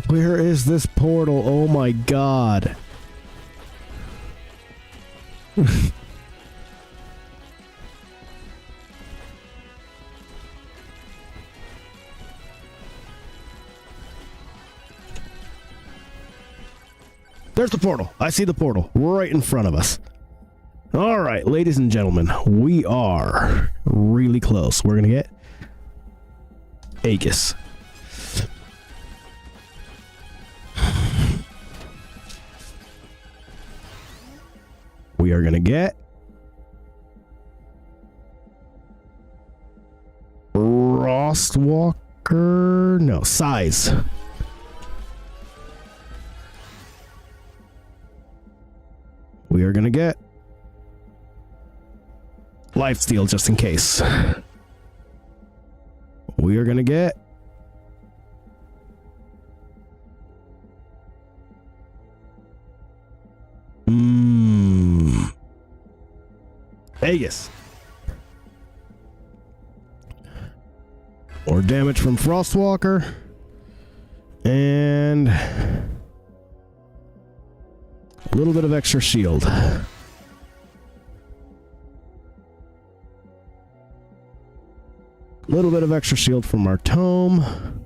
Speaker 2: Where is this portal? Oh my god. There's the portal. I see the portal right in front of us. All right, ladies and gentlemen, we are really close. We're going to get Aegis. We are going to get Frostwalker. No, Size. We are going to get Lifesteal just in case. We are going to get Aegis. More damage from Frostwalker. And a little bit of extra shield. Little bit of extra shield from our tome.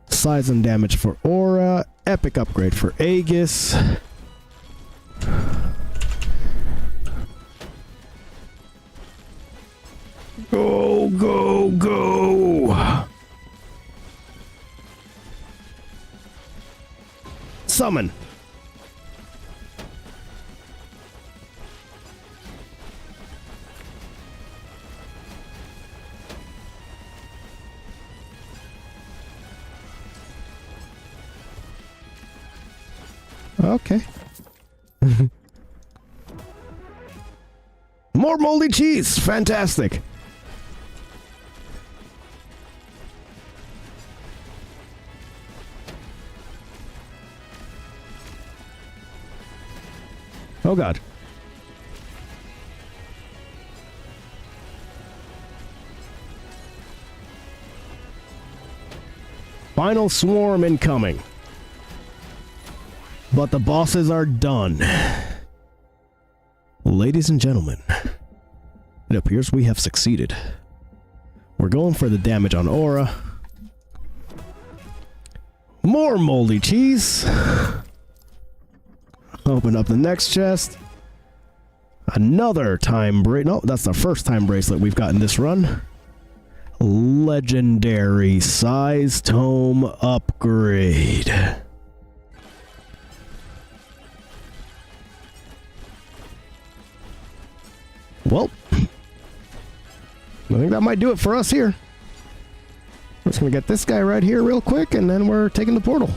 Speaker 2: Size and damage for Aura. Epic upgrade for Aegis. Go, go, go! Summon. Okay. More moldy cheese! Fantastic! Oh god. Final swarm incoming. But the bosses are done. Ladies and gentlemen, it appears we have succeeded. We're going for the damage on Aura. More moldy cheese. Open up the next chest. Another time bracelet. No, that's the first time bracelet we've got in this run. Legendary size tome upgrade. Well, I think that might do it for us here. We're just gonna get this guy right here real quick, and then we're taking the portal.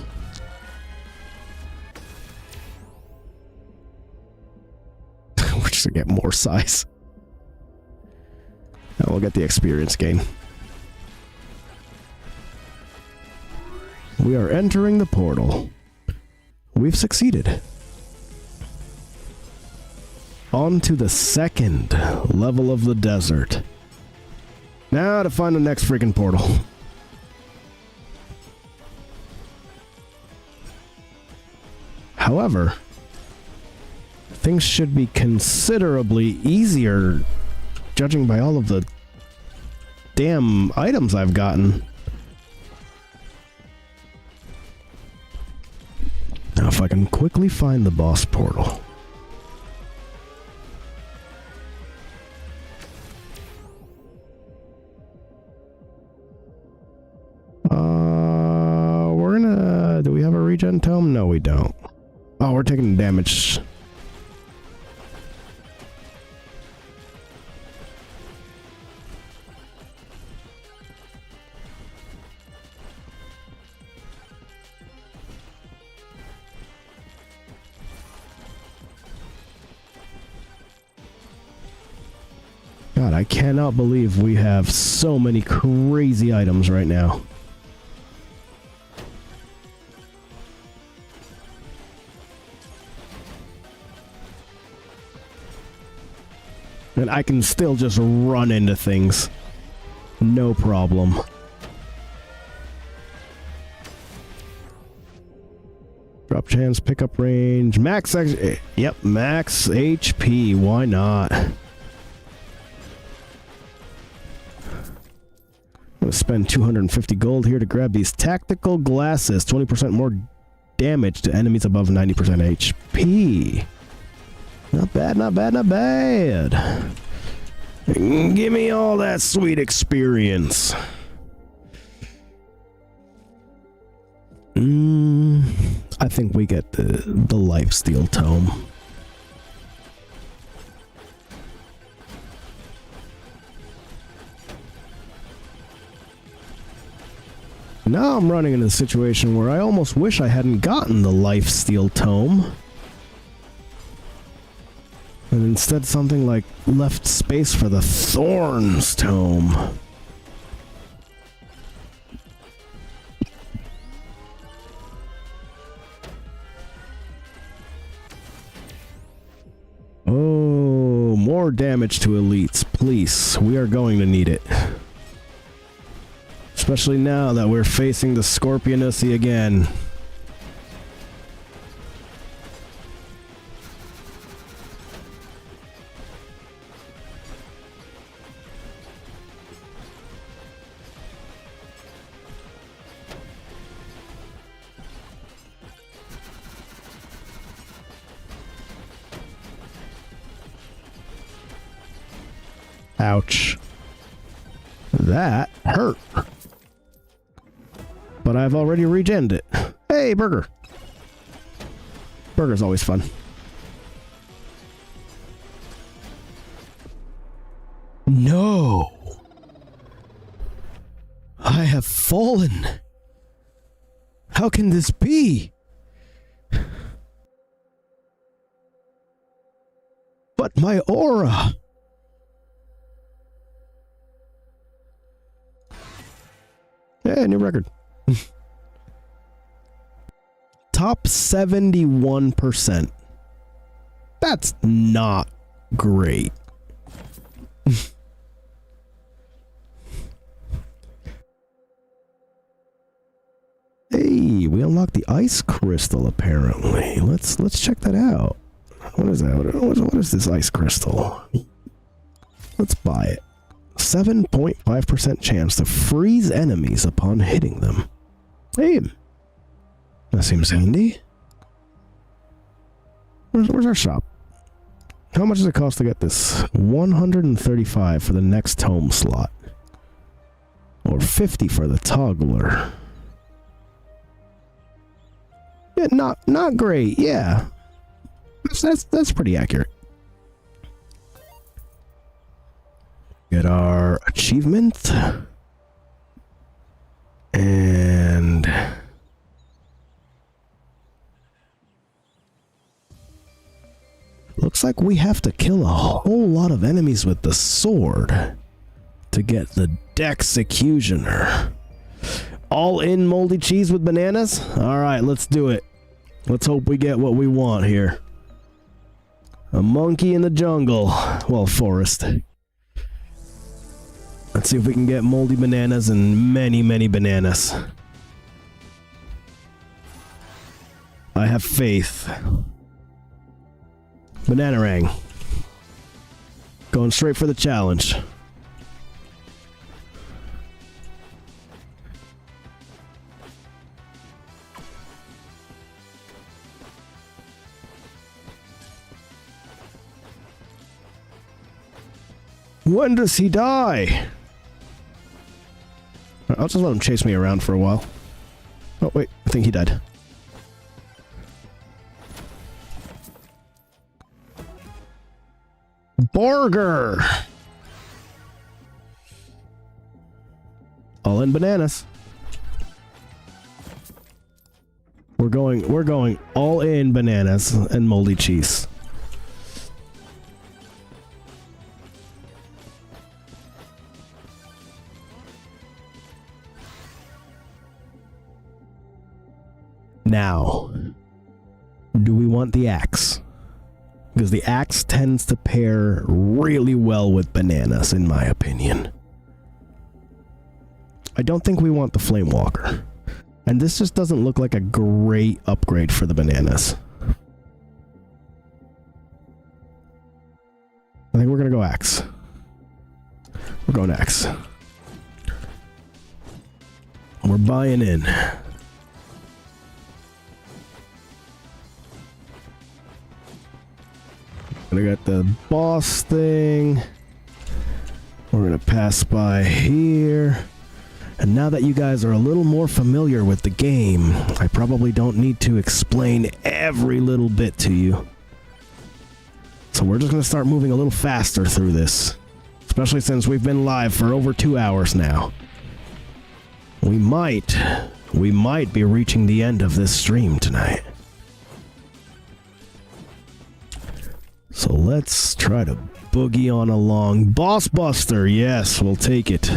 Speaker 2: We're just gonna get more size. And we'll get the experience gain. We are entering the portal. We've succeeded. On to the second level of the desert. Now to find the next freaking portal. However, things should be considerably easier, judging by all of the damn items I've gotten. Now if I can quickly find the boss portal. We're gonna... Do we have a regen tome? No, we don't. Oh, we're taking damage. God, I cannot believe we have so many crazy items right now. And I can still just run into things. No problem. Drop chance, pickup range, max. Yep, max HP. Why not? I'm gonna spend 250 gold here to grab these tactical glasses. 20% more damage to enemies above 90% HP. Not bad, not bad, not bad. Give me all that sweet experience. I think we get the lifesteal tome. Now I'm running into a situation where I almost wish I hadn't gotten the lifesteal tome. And instead something like left space for the Thorns tome. Oh, more damage to elites, please. We are going to need it. Especially now that we're facing the Scorpionussy again. Ouch. That hurt. But I've already regened it. Hey, burger. Burger's always fun. No. I have fallen. How can this be? But my aura. Yeah, new record. Top 71%. That's not great. Hey, we unlocked the ice crystal apparently. Let's check that out. What is that? What is this ice crystal? Let's buy it. 7.5% chance to freeze enemies upon hitting them. Hey, that seems handy. Where's our shop? How much does it cost to get this? 135 for the next tome slot. Or 50 for the toggler. Yeah, not great, yeah. That's pretty accurate. Get our achievement. And looks like we have to kill a whole lot of enemies with the sword to get the Dexecutioner. All in moldy cheese with bananas? Alright, let's do it. Let's hope we get what we want here. A monkey in the jungle. Well, forest. Let's see if we can get moldy bananas and many, many bananas. I have faith. Bananarang. Going straight for the challenge. When does he die? I'll just let him chase me around for a while. Oh, wait. I think he died. Burger! All in bananas. We're going all in bananas and moldy cheese. Now, do we want the axe? Because the axe tends to pair really well with bananas, in my opinion. I don't think we want the Flame Walker. And this just doesn't look like a great upgrade for the bananas. I think we're gonna go axe. We're going axe. We're buying in. I got the boss thing. We're gonna pass by here. And now that you guys are a little more familiar with the game, I probably don't need to explain every little bit to you. So we're just gonna start moving a little faster through this. Especially since we've been live for over 2 hours now. We might be reaching the end of this stream tonight. So let's try to boogie on along. Boss Buster, yes, we'll take it.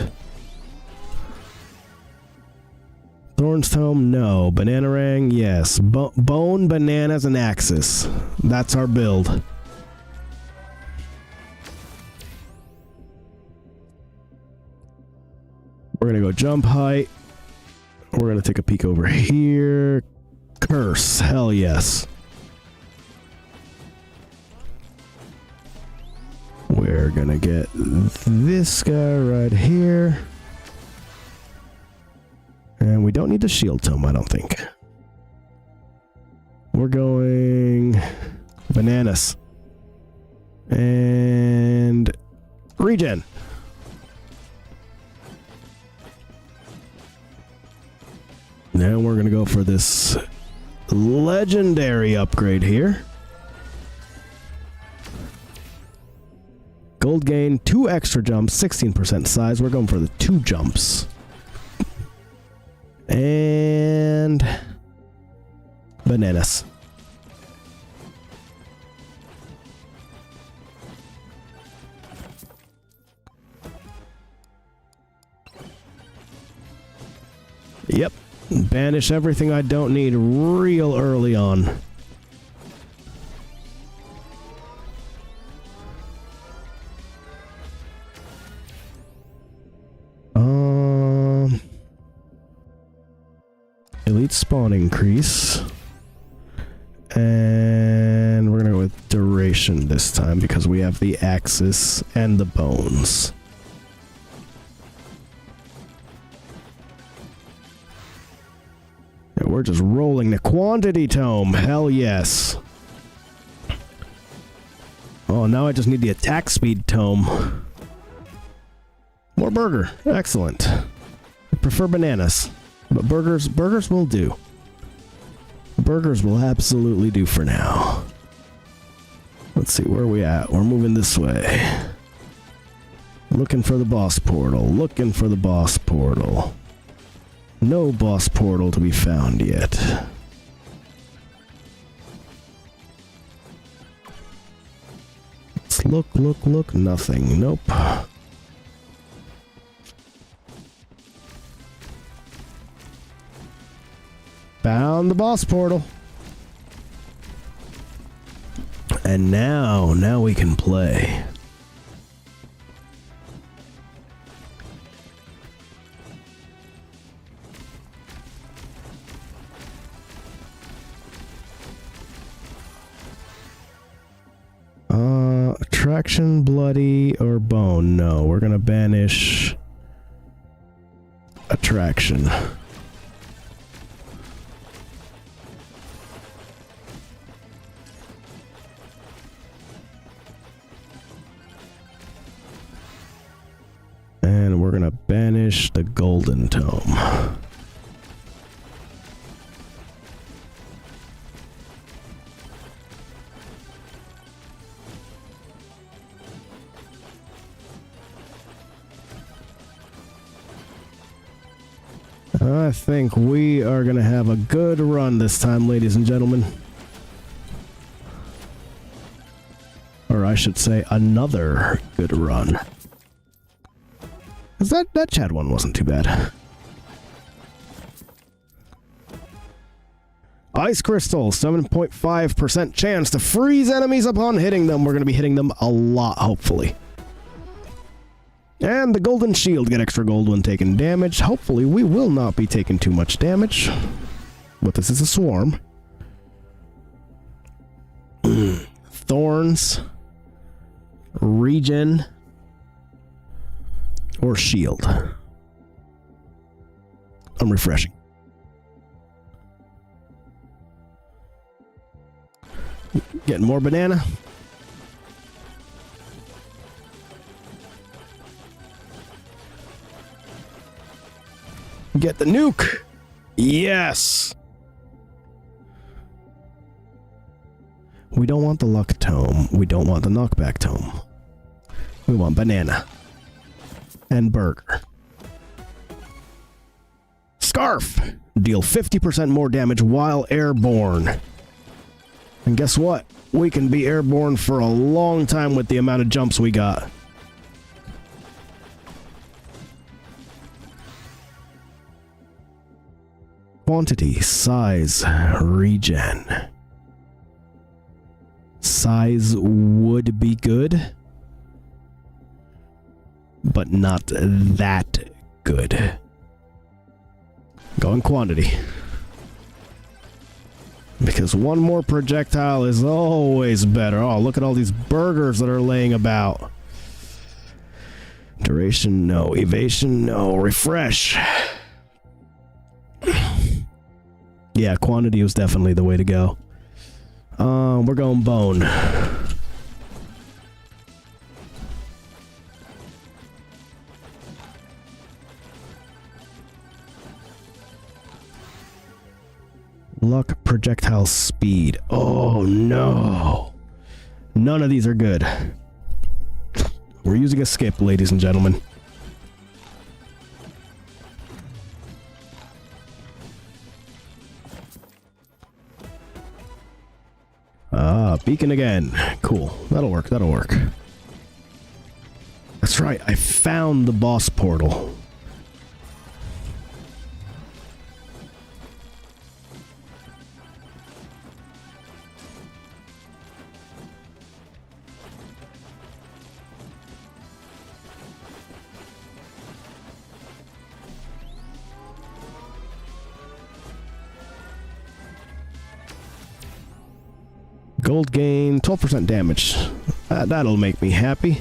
Speaker 2: Thorn's Tome, no. Bananarang, yes. Bone, bananas, and axes. That's our build. We're gonna go jump height. We're gonna take a peek over here. Curse, hell yes. We're gonna get this guy right here. And we don't need the shield tome, I don't think. We're going bananas. And regen. Now we're gonna go for this legendary upgrade here. Gold gain, 2 extra jumps, 16% size. We're going for the 2 jumps. And bananas. Yep. Banish everything I don't need real early on. Elite spawn increase. And we're gonna go with duration this time because we have the axis and the bones. Yeah, we're just rolling the quantity tome. Hell yes. Oh, now I just need the attack speed tome. More burger. Excellent. I prefer bananas. But burgers will do. Burgers will absolutely do for now. Let's see, where are we at? We're moving this way. Looking for the boss portal. Looking for the boss portal. No boss portal to be found yet. Let's look. Nothing. Nope. Found the boss portal. And now we can play. Attraction, bloody, or bone? No, we're gonna banish attraction. And we're gonna banish the golden tome. I think we are gonna have a good run this time, ladies and gentlemen. Or I should say, another good run. Cause that Chad one wasn't too bad. Ice Crystal, 7.5% chance to freeze enemies upon hitting them. We're going to be hitting them a lot, hopefully. And the Golden Shield, get extra gold when taking damage. Hopefully, we will not be taking too much damage. But this is a swarm. Thorns. Regen. Or shield. I'm refreshing. Getting more banana. Get the nuke. Yes. We don't want the luck tome. We don't want the knockback tome. We want banana. And burger. Scarf. Deal 50% more damage while airborne. And guess what? We can be airborne for a long time with the amount of jumps we got. Quantity, size, regen. Size would be good, but not that good. Going quantity. Because one more projectile is always better. Oh, look at all these burgers that are laying about. Duration, no. Evasion, no. Refresh. Yeah, quantity was definitely the way to go. We're going bone. Luck, projectile speed. Oh no. None of these are good. We're using a skip, ladies and gentlemen. Beacon again. Cool. That'll work, that'll work. That's right, I found the boss portal. Gold gain, 12% damage. That'll make me happy.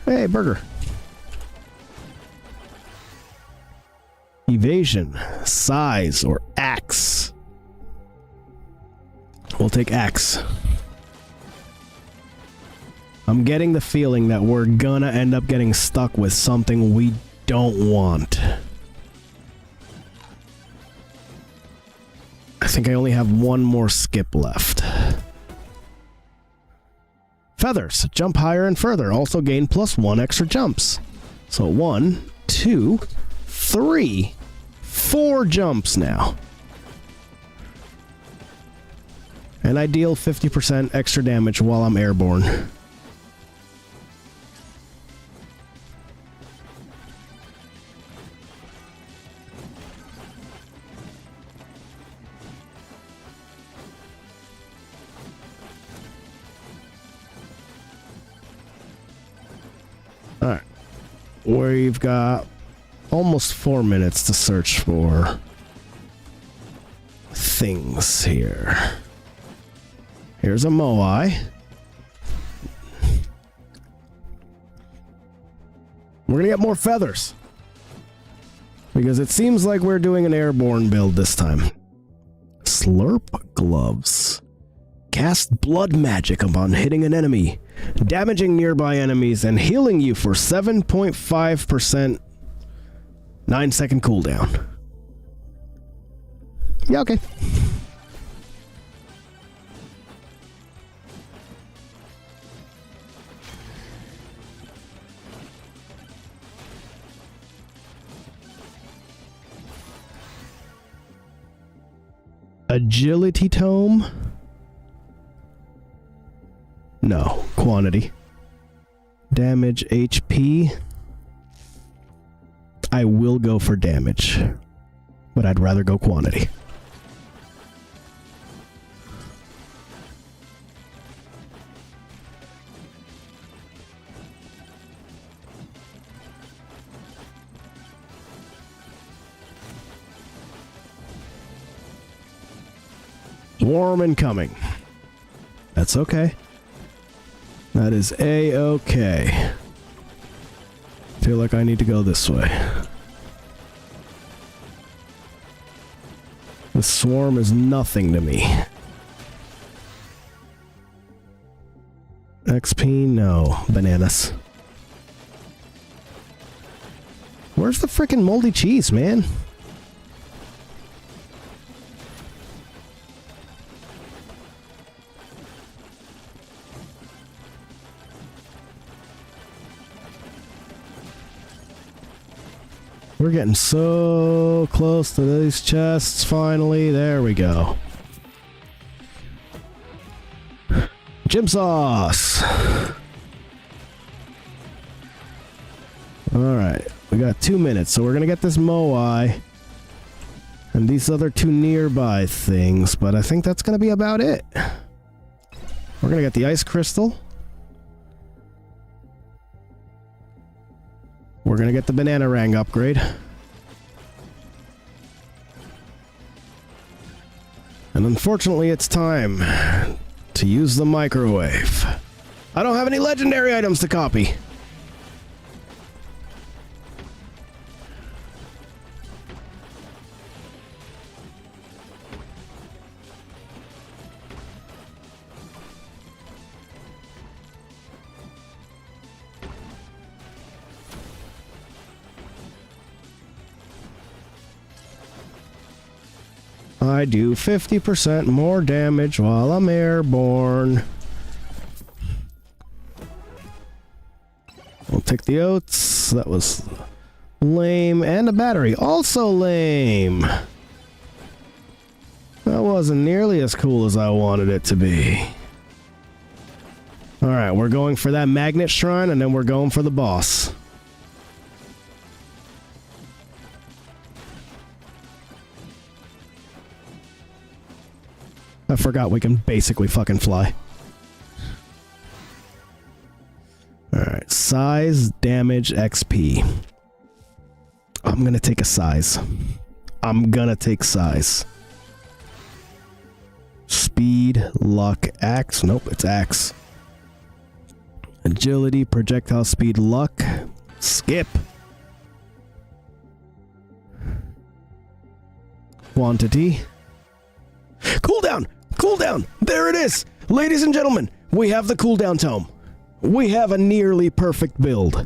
Speaker 2: Hey, burger. Evasion, size, or axe. We'll take axe. I'm getting the feeling that we're gonna end up getting stuck with something we don't want. I think I only have one more skip left. Feathers, jump higher and further, also gain +1 extra jumps. So 1, 2, 3, 4 jumps now. And I deal 50% extra damage while I'm airborne. Alright, we've got almost 4 minutes to search for things here. Here's a Moai. We're gonna get more feathers. Because it seems like we're doing an airborne build this time. Slurp gloves. Cast blood magic upon hitting an enemy, damaging nearby enemies and healing you for 7.5% 9-second cooldown. Yeah, okay. Agility tome? No, quantity. Damage, HP. I will go for damage, but I'd rather go quantity. Swarm incoming. That's okay. That is A-okay. Feel like I need to go this way. The swarm is nothing to me. XP? No. Bananas. Where's the frickin' moldy cheese, man? We're getting so close to these chests, finally. There we go. Gym sauce! Alright, we got 2 minutes, so we're gonna get this Moai and these other 2 nearby things, but I think that's gonna be about it. We're gonna get the ice crystal. We're gonna get the banana rang upgrade. And unfortunately, it's time to use the microwave. I don't have any legendary items to copy. I do 50% more damage while I'm airborne. We'll take the oats. That was lame. And a battery. Also lame. That wasn't nearly as cool as I wanted it to be. Alright, we're going for that magnet shrine, and then we're going for the boss. I forgot we can basically fucking fly. Alright, size, damage, XP. I'm gonna take a size. I'm gonna take size. Speed, luck, axe. Nope, it's axe. Agility, projectile speed, luck. Skip. Quantity. Cooldown! Cooldown! There it is! Ladies and gentlemen, we have the cooldown tome. We have a nearly perfect build.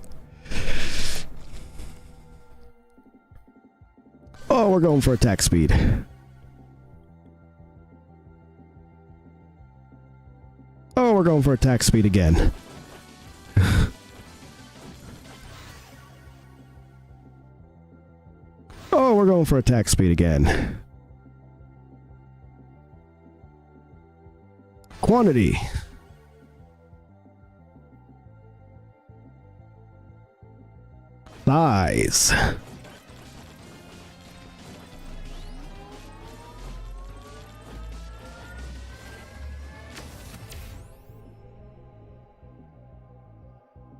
Speaker 2: Oh, we're going for attack speed. Oh, we're going for attack speed again. Oh, we're going for attack speed again. Quantity. Size.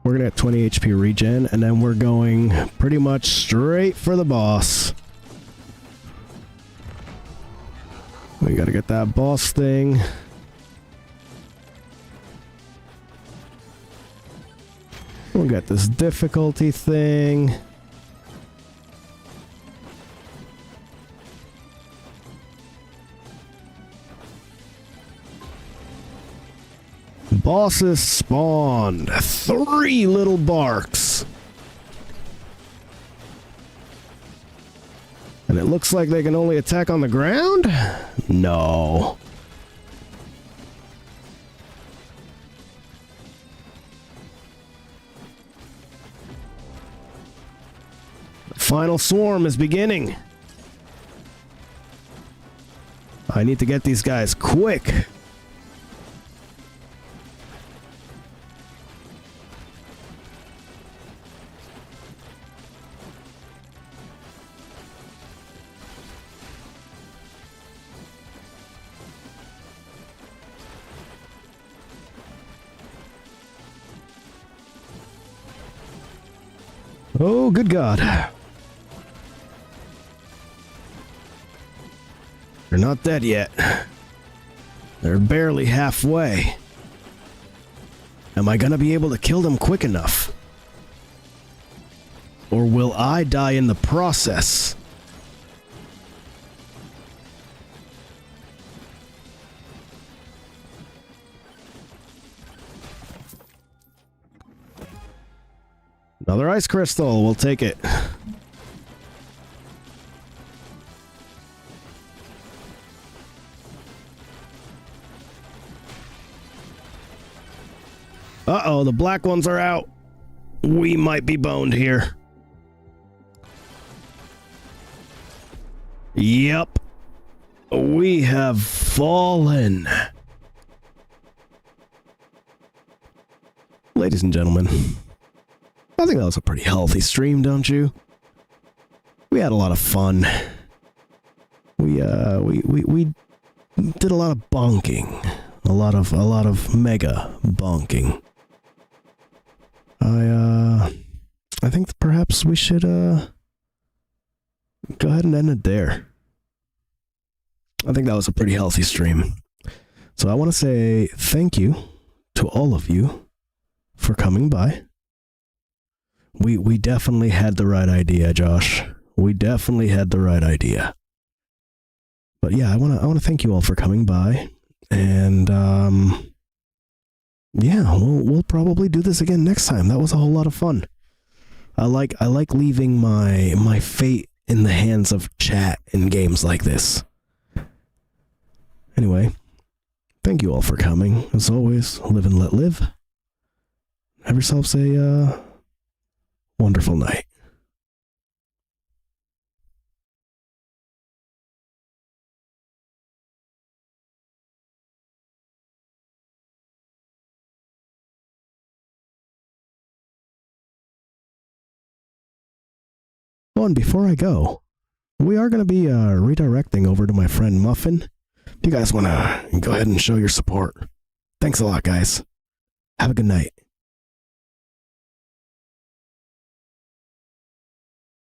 Speaker 2: We're gonna get 20 HP regen, and then we're going pretty much straight for the boss. We gotta get that boss thing. We'll get this difficulty thing. Bosses spawned. 3 little barks. And it looks like they can only attack on the ground? No. Final swarm is beginning. I need to get these guys quick. Oh, good God. They're not dead yet. They're barely halfway. Am I gonna be able to kill them quick enough? Or will I die in the process? Another ice crystal, we'll take it. Uh-oh, the black ones are out. We might be boned here. Yep. We have fallen. Ladies and gentlemen, I think that was a pretty healthy stream, don't you? We had a lot of fun. We did a lot of bonking. A lot of mega bonking. I think perhaps we should go ahead and end it there. I think that was a pretty healthy stream. So I want to say thank you to all of you for coming by. We definitely had the right idea, Josh. We definitely had the right idea. But yeah, I want to thank you all for coming by, and yeah, we'll probably do this again next time. That was a whole lot of fun. I like leaving my fate in the hands of chat in games like this. Anyway, thank you all for coming. As always, live and let live. Have yourselves a wonderful night. Oh, and before I go, we are going to be redirecting over to my friend Muffin. If you guys want to go ahead and show your support. Thanks a lot, guys. Have a good night.